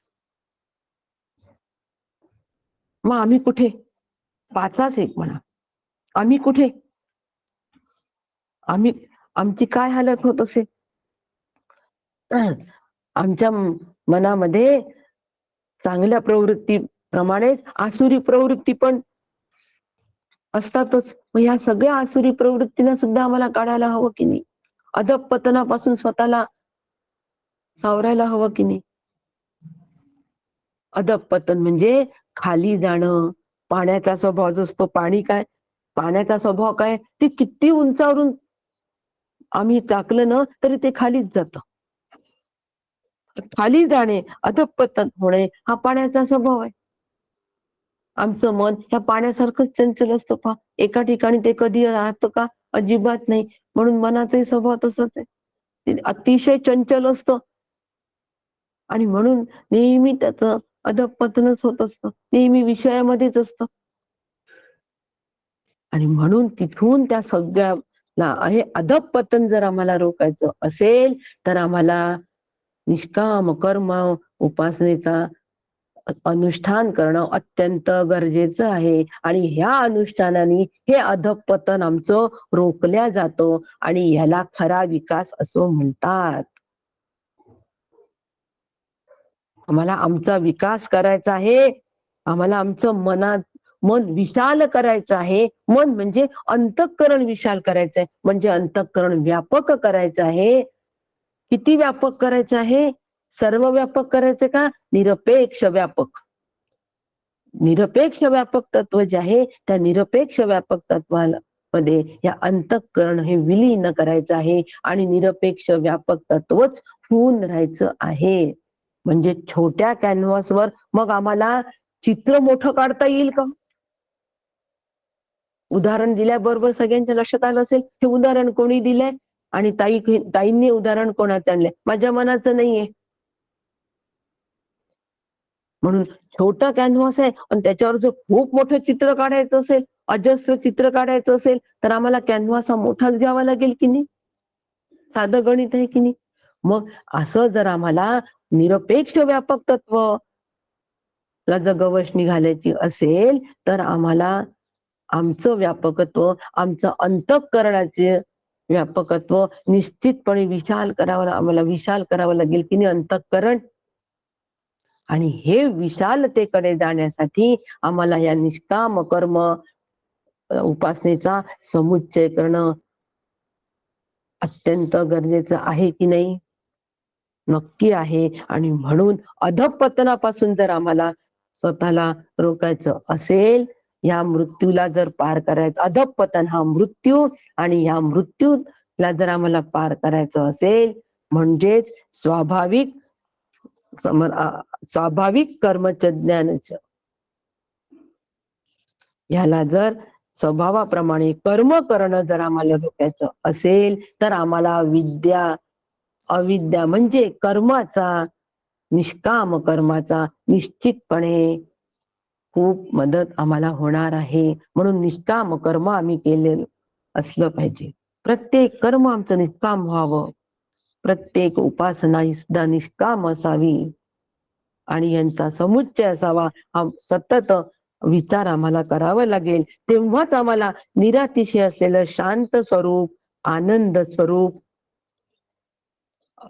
Speaker 1: मग आम्ही कुठे? 5च एक म्हणा, आम्ही कुठे? आमची काय हालत होत असेल? आमच्या मनामध्ये चांगल्या प्रवृत्तीप्रमाणेच आसुरी प्रवृत्ती पण असतातच. मग ह्या सगळ्या आसुरी प्रवृत्तीला सुद्धा आम्हाला काढायला हवं की नाही? अधःपतनापासून स्वतःला सावरायला हवं की नाही? अधःपतन म्हणजे खाली जाणं. पाण्याचा स्वभाव जो असतो, पाण्याचा स्वभाव काय? ते किती उंचावरून आम्ही टाकलं ना तरी ते खालीच जातं. खाली जाणे, अधःपतन होणे हा पाण्याचा स्वभाव आहे. आमचं मन ह्या पाण्यासारखंच चंचल असतं पहा. एका ठिकाणी ते कधी राहतं का? अजिबात नाही. म्हणून मनाचाही स्वभाव तसाच आहे. ते अतिशय चंचल असतं आणि म्हणून नेहमी त्याचं अधःपतनच होत असतं. नेहमी विषयामध्येच असतं. आणि म्हणून तिथून त्या सगळ्याला हे अधःपतन जर आम्हाला रोखायचं असेल, तर आम्हाला निष्काम कर्म उपासनेचा अनुष्ठान करणं अत्यंत गरजेचं आहे. आणि ह्या अनुष्ठानाने हे अधःपतन आमचं रोखल्या जातं आणि ह्याला खरा विकास असं म्हणतात. आम्हाला आमचा विकास करायचा आहे. आम्हाला आमचं मन विशाल करायचं आहे. मन म्हणजे अंतःकरण विशाल करायचंय, म्हणजे अंतःकरण व्यापक करायचं आहे. किती व्यापक करायचं आहे? सर्व व्यापक करायचं का? निरपेक्ष व्यापक. निरपेक्ष व्यापक तत्व जे आहे, त्या निरपेक्ष व्यापक तत्वामध्ये या अंतःकरण हे विलीन करायचं आहे आणि निरपेक्ष व्यापक तत्वच होऊन राहायचं आहे. म्हणजे छोट्या कॅनव्हासवर मग आम्हाला चित्र मोठं काढता येईल का? उदाहरण दिल्याबरोबर सगळ्यांच्या लक्षात आलं असेल, हे उदाहरण कोणी दिलंय आणि ताईंनी उदाहरण कोणाचं आणलंय? माझ्या मनाचं नाहीये. म्हणून छोटा कॅनव्हास आहे आणि त्याच्यावर जर खूप मोठं चित्र काढायचं असेल, अजस्र चित्र काढायचं असेल, तर आम्हाला कॅनव्हास हा मोठाच घ्यावा लागेल की नाही? साधं गणित आहे की नाही? मग असं जर आम्हाला निरपेक्ष व्यापक तत्व ला जर गवसणी घालायची असेल, तर आम्हाला आमचं व्यापकत्व, आमचं अंतःकरणाचे व्यापकत्व निश्चितपणे आम्हाला विशाल करावं लागेल की नाही अंतःकरण. आणि हे विशालतेकडे जाण्यासाठी आम्हाला या निष्काम कर्म उपासनेचा समुच्चय करणं अत्यंत गरजेचं आहे की नाही? नक्की आहे. आणि म्हणून अधःपतनापासून जर आम्हाला स्वतःला रोखायचं असेल, या मृत्यूला जर पार करायचं, अधःपतन हा मृत्यू, आणि या मृत्यूला जर आम्हाला पार करायचं असेल, म्हणजेच स्वाभाविक कर्मच ज्ञानच, ह्याला जर स्वभावाप्रमाणे कर्म करणं जर आम्हाला रोखायचं असेल, तर आम्हाला अविद्या म्हणजे निष्काम कर्माचा निश्चितपणे खूप मदत आम्हाला होणार आहे. म्हणून निष्काम कर्म आम्ही केलेलं असलं पाहिजे. प्रत्येक कर्म आमचं निष्काम व्हावं. प्रत्येक उपासना ही सुद्धा निष्काम असावी आणि यांचा समुच्चय असावा. हा सतत विचार आम्हाला करावा लागेल. तेव्हाच आम्हाला निरातिशय असलेलं शांत स्वरूप, आनंद स्वरूप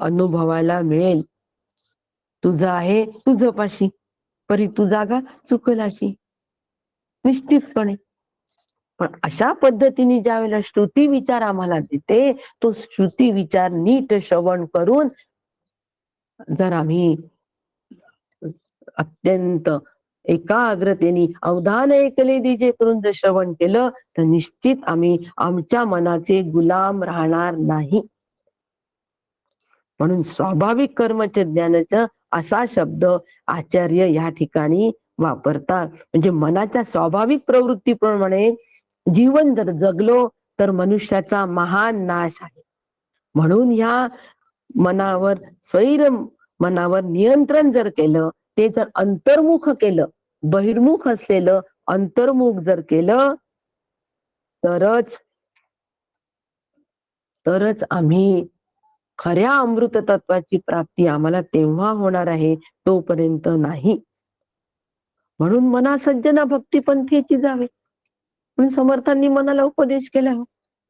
Speaker 1: अनुभवायला मिळेल. तुझं आहे तुझं पाशी, परी तू जागा चुकलाशी, निश्चितपणे. पण अशा पद्धतीने ज्या वेळेला श्रुती विचार आम्हाला देते, तो श्रुती विचार नीट श्रवण करून जर आम्ही अत्यंत एकाग्रतेने अवधान ऐकले दिजे करून जर श्रवण केलं, तर निश्चित आम्ही आमच्या मनाचे गुलाम राहणार नाही. म्हणून स्वाभाविक कर्मच ज्ञानाचं असा शब्द आचार्य या ठिकाणी वापरतात. म्हणजे मनाच्या स्वाभाविक प्रवृत्तीप्रमाणे जीवन जर जगलो तर मनुष्याचा महान नाश आहे. म्हणून ह्या मनावर स्वैर मनावर नियंत्रण जर केलं, ते जर अंतर्मुख केलं, बहिर्मुख असलेलं अंतर्मुख जर केलं, तरच आम्ही खऱ्या अमृत तत्वाची प्राप्ती आम्हाला तेव्हा होणार आहे, तोपर्यंत नाही. म्हणून मना सज्जना भक्ती पंथेची जावे. म्हणून समर्थांनी मनाला उपदेश केला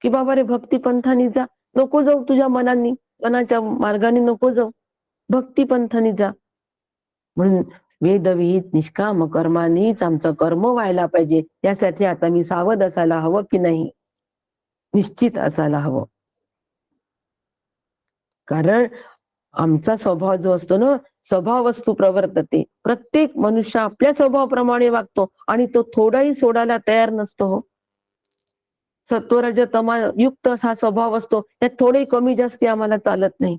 Speaker 1: की बाबा रे, भक्ती पंथाने जा, नको जाऊ तुझ्या मनाच्या मार्गाने नको जाऊ, भक्ती पंथाने जा. म्हणून वेदविहित निष्काम कर्मानीच आमचं कर्म व्हायला पाहिजे. त्यासाठी आता मी सावध असायला हवं की नाही? निश्चित असायला हवं. कारण आमचा स्वभाव जो असतो ना, स्वभाव वस्तू प्रवर्तते. प्रत्येक मनुष्य आपल्या स्वभावाप्रमाणे वागतो आणि तो थोडाही सोडायला तयार नसतो. सत्वरज तमा युक्त असा स्वभाव असतो, त्यात थोडे कमी जास्ती आम्हाला चालत नाही.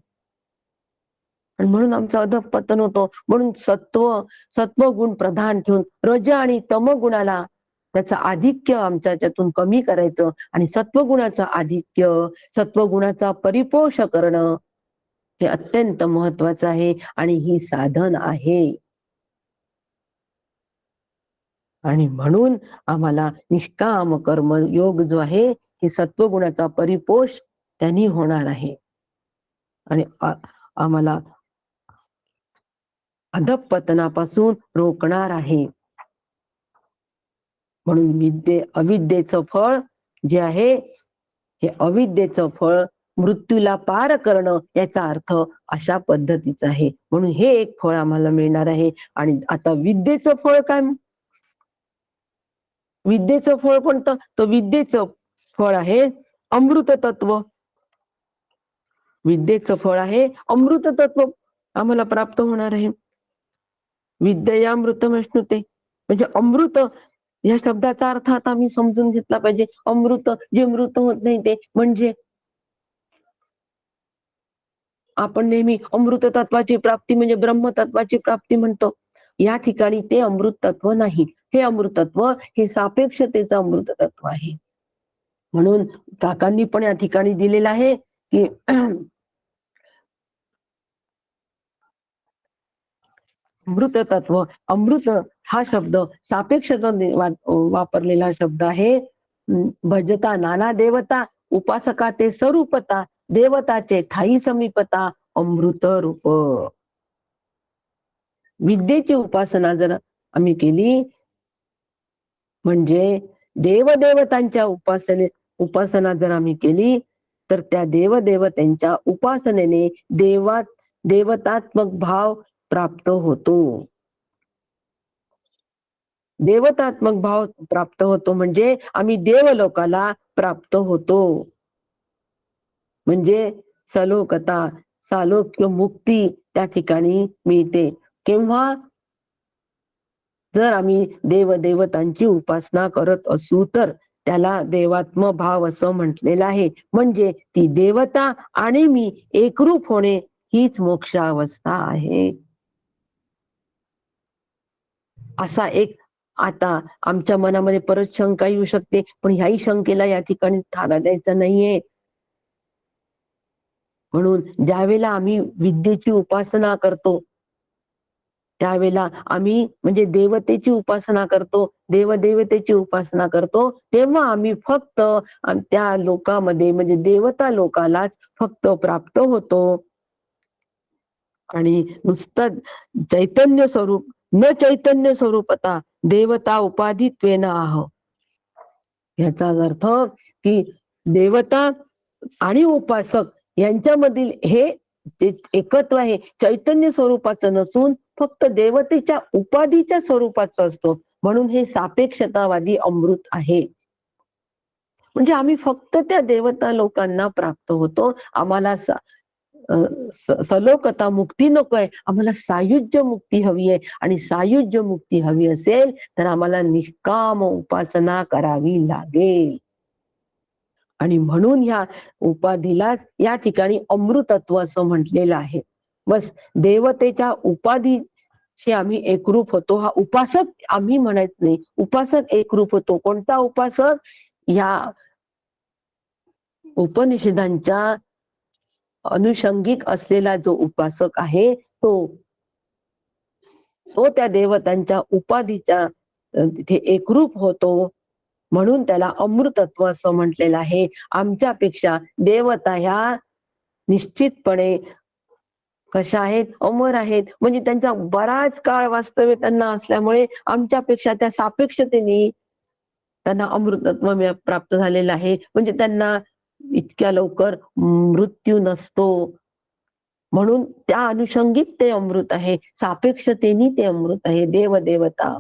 Speaker 1: आणि म्हणून आमचं अधःपतन होतो. म्हणून सत्व गुण प्रधान ठेवून रज आणि तम गुणाला त्याचं आधिक्य आमच्या याच्यातून कमी करायचं आणि सत्वगुणाचं आधिक्य, सत्वगुणाचा परिपोष करणं हे अत्यंत महत्वाचं आहे आणि ही साधन आहे. आणि म्हणून आम्हाला निष्काम कर्म योग जो आहे, ही सत्वगुणाचा परिपोष त्यांनी होणार आहे आणि आम्हाला अधःपतनापासून रोखणार आहे. म्हणून अविद्येचं फळ जे आहे, हे अविद्येचं फळ मृत्यूला पार करणं, याचा अर्थ अशा पद्धतीचा आहे. म्हणून हे एक फळ आम्हाला मिळणार आहे. आणि आता विद्येचं फळ काय? विद्येचं फळ कोणतं? तर विद्येचं फळ आहे अमृत तत्व. विद्येचं फळ आहे अमृत तत्व आम्हाला प्राप्त होणार आहे. विद्ययामृतमश्नुते म्हणजे अमृत या शब्दाचा अर्थ आता आम्ही समजून घेतला पाहिजे. अमृत जे मृत होत नाही ते म्हणजे आपण नेहमी अमृत तत्वाची प्राप्ती म्हणजे ब्रह्मतत्वाची प्राप्ती म्हणतो. या ठिकाणी ते अमृत तत्व नाही. हे अमृतत्व हे सापेक्षतेचं अमृत तत्व आहे. म्हणून काकांनी पण या ठिकाणी दिलेलं आहे की अमृत तत्व, अमृत हा शब्द सापेक्षता वापरलेला शब्द आहे. भजता नाना देवता, उपासका ते स्वरूपता, देवताचे ठाई समीपता, अमृत रूप. विद्येची उपासना जर आम्ही केली म्हणजे देवदेवतांच्या उपासना जर आम्ही केली, तर त्या देवदेवतांच्या उपासनेने देवतात्मक भाव प्राप्त होतो. देवतात्मक भाव प्राप्त होतो म्हणजे आम्ही देवलोकाला प्राप्त होतो. म्हणजे सलोकता, सालोक्य मुक्ती त्या ठिकाणी मिळते. केव्हा? जर आम्ही देवदेवतांची उपासना करत असू तर त्याला देवात्म भाव असं म्हटलेलं आहे. म्हणजे ती देवता आणि मी एकरूप होणे हीच मोक्ष अवस्था आहे. असा एक आता आमच्या मनामध्ये परत शंका येऊ शकते, पण ह्याही शंकेला या ठिकाणी थारा द्यायचा नाहीये. म्हणून ज्यावेळेला आम्ही विद्येची उपासना करतो, त्यावेळेला आम्ही म्हणजे देवतेची उपासना करतो, देवदेवतेची उपासना करतो, तेव्हा आम्ही फक्त त्या लोकामध्ये म्हणजे देवता लोकालाच फक्त प्राप्त होतो. आणि नुसतं चैतन्य स्वरूप न चैतन्य स्वरूपता देवता उपाधित्वेन आह. याचा अर्थ की देवता आणि उपासक यांच्यामधील हे एकत्व आहे चैतन्य स्वरूपाचं नसून फक्त देवतेच्या उपाधीच्या स्वरूपाचं असतो. म्हणून हे सापेक्षतावादी अमृत आहे. म्हणजे आम्ही फक्त त्या देवता लोकांना प्राप्त होतो. आम्हाला सलोकता मुक्ती नकोय, आम्हाला सायुज्य मुक्ती हवी आहे. आणि सायुज्य मुक्ती हवी असेल तर आम्हाला निष्काम उपासना करावी लागेल. आणि म्हणून ह्या उपाधीला या ठिकाणी अमृतत्व असं म्हटलेलं आहे. बस देवतेच्या उपाधीशी आम्ही एकरूप होतो. हा उपासक आम्ही म्हणायच नाही, उपासक एकरूप होतो. कोणता उपासक? या उपनिषदांच्या अनुषंगिक असलेला जो उपासक आहे तो त्या देवतांच्या उपाधीच्या तिथे एकरूप होतो, म्हणून त्याला अमृतत्व असं म्हटलेलं आहे. आमच्यापेक्षा देवता ह्या निश्चितपणे कशा आहेत? अमर आहेत. म्हणजे त्यांचा बराच काळ वास्तव्य त्यांना असल्यामुळे आमच्यापेक्षा त्या सापेक्षतेने त्यांना अमृतत्व प्राप्त झालेलं आहे. म्हणजे त्यांना इतक्या लवकर मृत्यू नसतो, म्हणून त्या अनुषंगिक ते अमृत आहे. सापेक्षतेने ते अमृत आहे. देवता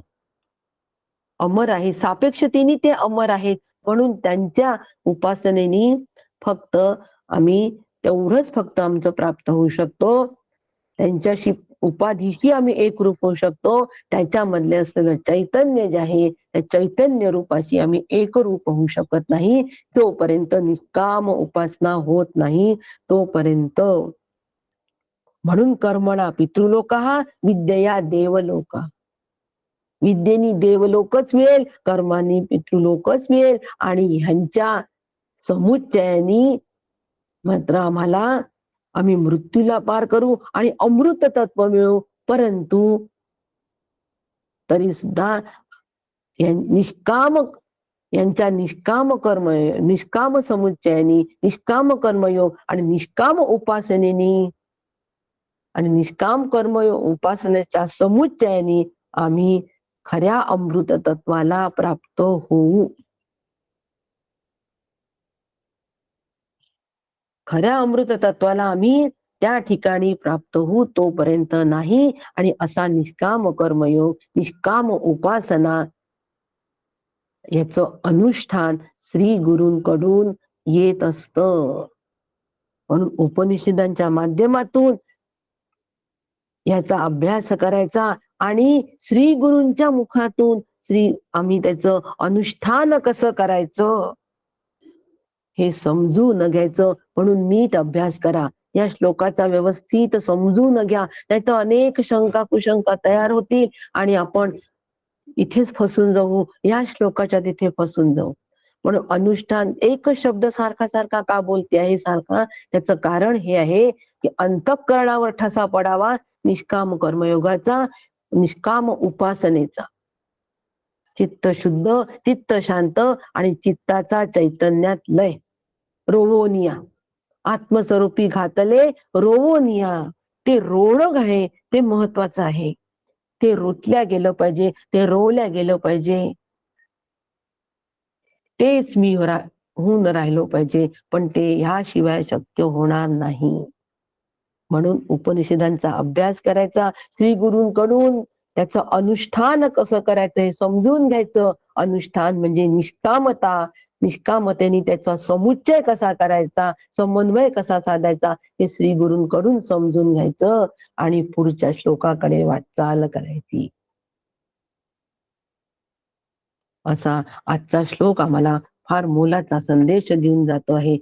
Speaker 1: अमर आहे, सापेक्षतेने ते अमर आहेत. म्हणून त्यांच्या उपासनेने फक्त आम्ही तेवढंच फक्त आमचं प्राप्त होऊ शकतो. त्यांच्याशी उपाधीशी आम्ही एकरूप होऊ शकतो. त्याच्यामधले असलेलं चैतन्य जे आहे त्या चैतन्य रूपाशी आम्ही एकरूप होऊ शकत नाही. तोपर्यंत निष्काम उपासना होत नाही. तोपर्यंत म्हणून कर्मणा पितृलोका विद्यया देवलोका. विद्येनी देवलोकच मिळेल, कर्मानी पितृलोकच मिळेल. आणि ह्यांच्या समुच्चयानी मात्र आम्ही मृत्यूला पार करू आणि अमृत तत्व मिळू. परंतु तरी सुद्धा यांच्या निष्काम कर्म, निष्काम समुच्चयानी, निष्काम कर्मयोग आणि निष्काम उपासनेनी आणि निष्काम कर्म उपासनेच्या समुच्चयाने आम्ही खऱ्या अमृत तत्वाला प्राप्त होऊ. खऱ्या अमृत तत्वाला आम्ही त्या ठिकाणी प्राप्त होऊ तोपर्यंत नाही. आणि असा निष्काम कर्मयोग, निष्काम उपासना याचं अनुष्ठान श्री गुरूंकडून येत असत. म्हणून उपनिषदांच्या माध्यमातून याचा अभ्यास करायचा आणि श्री गुरूंच्या मुखातून आम्ही त्याचं अनुष्ठान कसं करायचं हे समजून घ्यायचं. म्हणून नीट अभ्यास करा. या श्लोकाचा व्यवस्थित समजून घ्या, नाहीतर अनेक शंका कुशंका तयार होतील आणि आपण इथेच फसून जाऊ, या श्लोकाच्या तिथे फसून जाऊ. म्हणून अनुष्ठान एकच शब्द सारखा सारखा का बोलते आहे सारखा, त्याचं कारण हे आहे की अंतःकरणावर ठसा पडावा निष्काम कर्मयोगाचा, निष्काम उपासनेचा. चित्त शुद्ध, चित्त शांत आणि चित्ताचा चैतन्यात लय. रोवोनिया आत्मस्वरूपी घातले रोवोनिया. ते रोवणं आहे ते महत्वाचं आहे. ते रोतल्या गेलं पाहिजे, ते रोवल्या गेलं पाहिजे. तेच मी होऊन राहिलो पाहिजे, पण ते ह्याशिवाय शक्य होणार नाही. म्हणून उपनिषदांचा अभ्यास करायचा श्री गुरूंकडून. त्याचं अनुष्ठान कसं करायचं हे समजून घ्यायचं. अनुष्ठान म्हणजे निष्कामता. निष्कामतेने त्याचा समुच्चय कसा करायचा, समन्वय कसा साधायचा हे श्री गुरूंकडून समजून घ्यायचं आणि पुढच्या श्लोकाकडे वाटचाल करायची. असा आजचा श्लोक आम्हाला फार मोलाचा संदेश देऊन जातो आहे.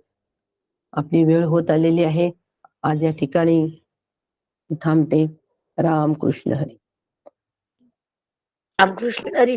Speaker 1: आपली वेळ होत आलेली आहे. आज या ठिकाणी थांबते. रामकृष्ण हरी.
Speaker 2: रामकृष्ण हरी.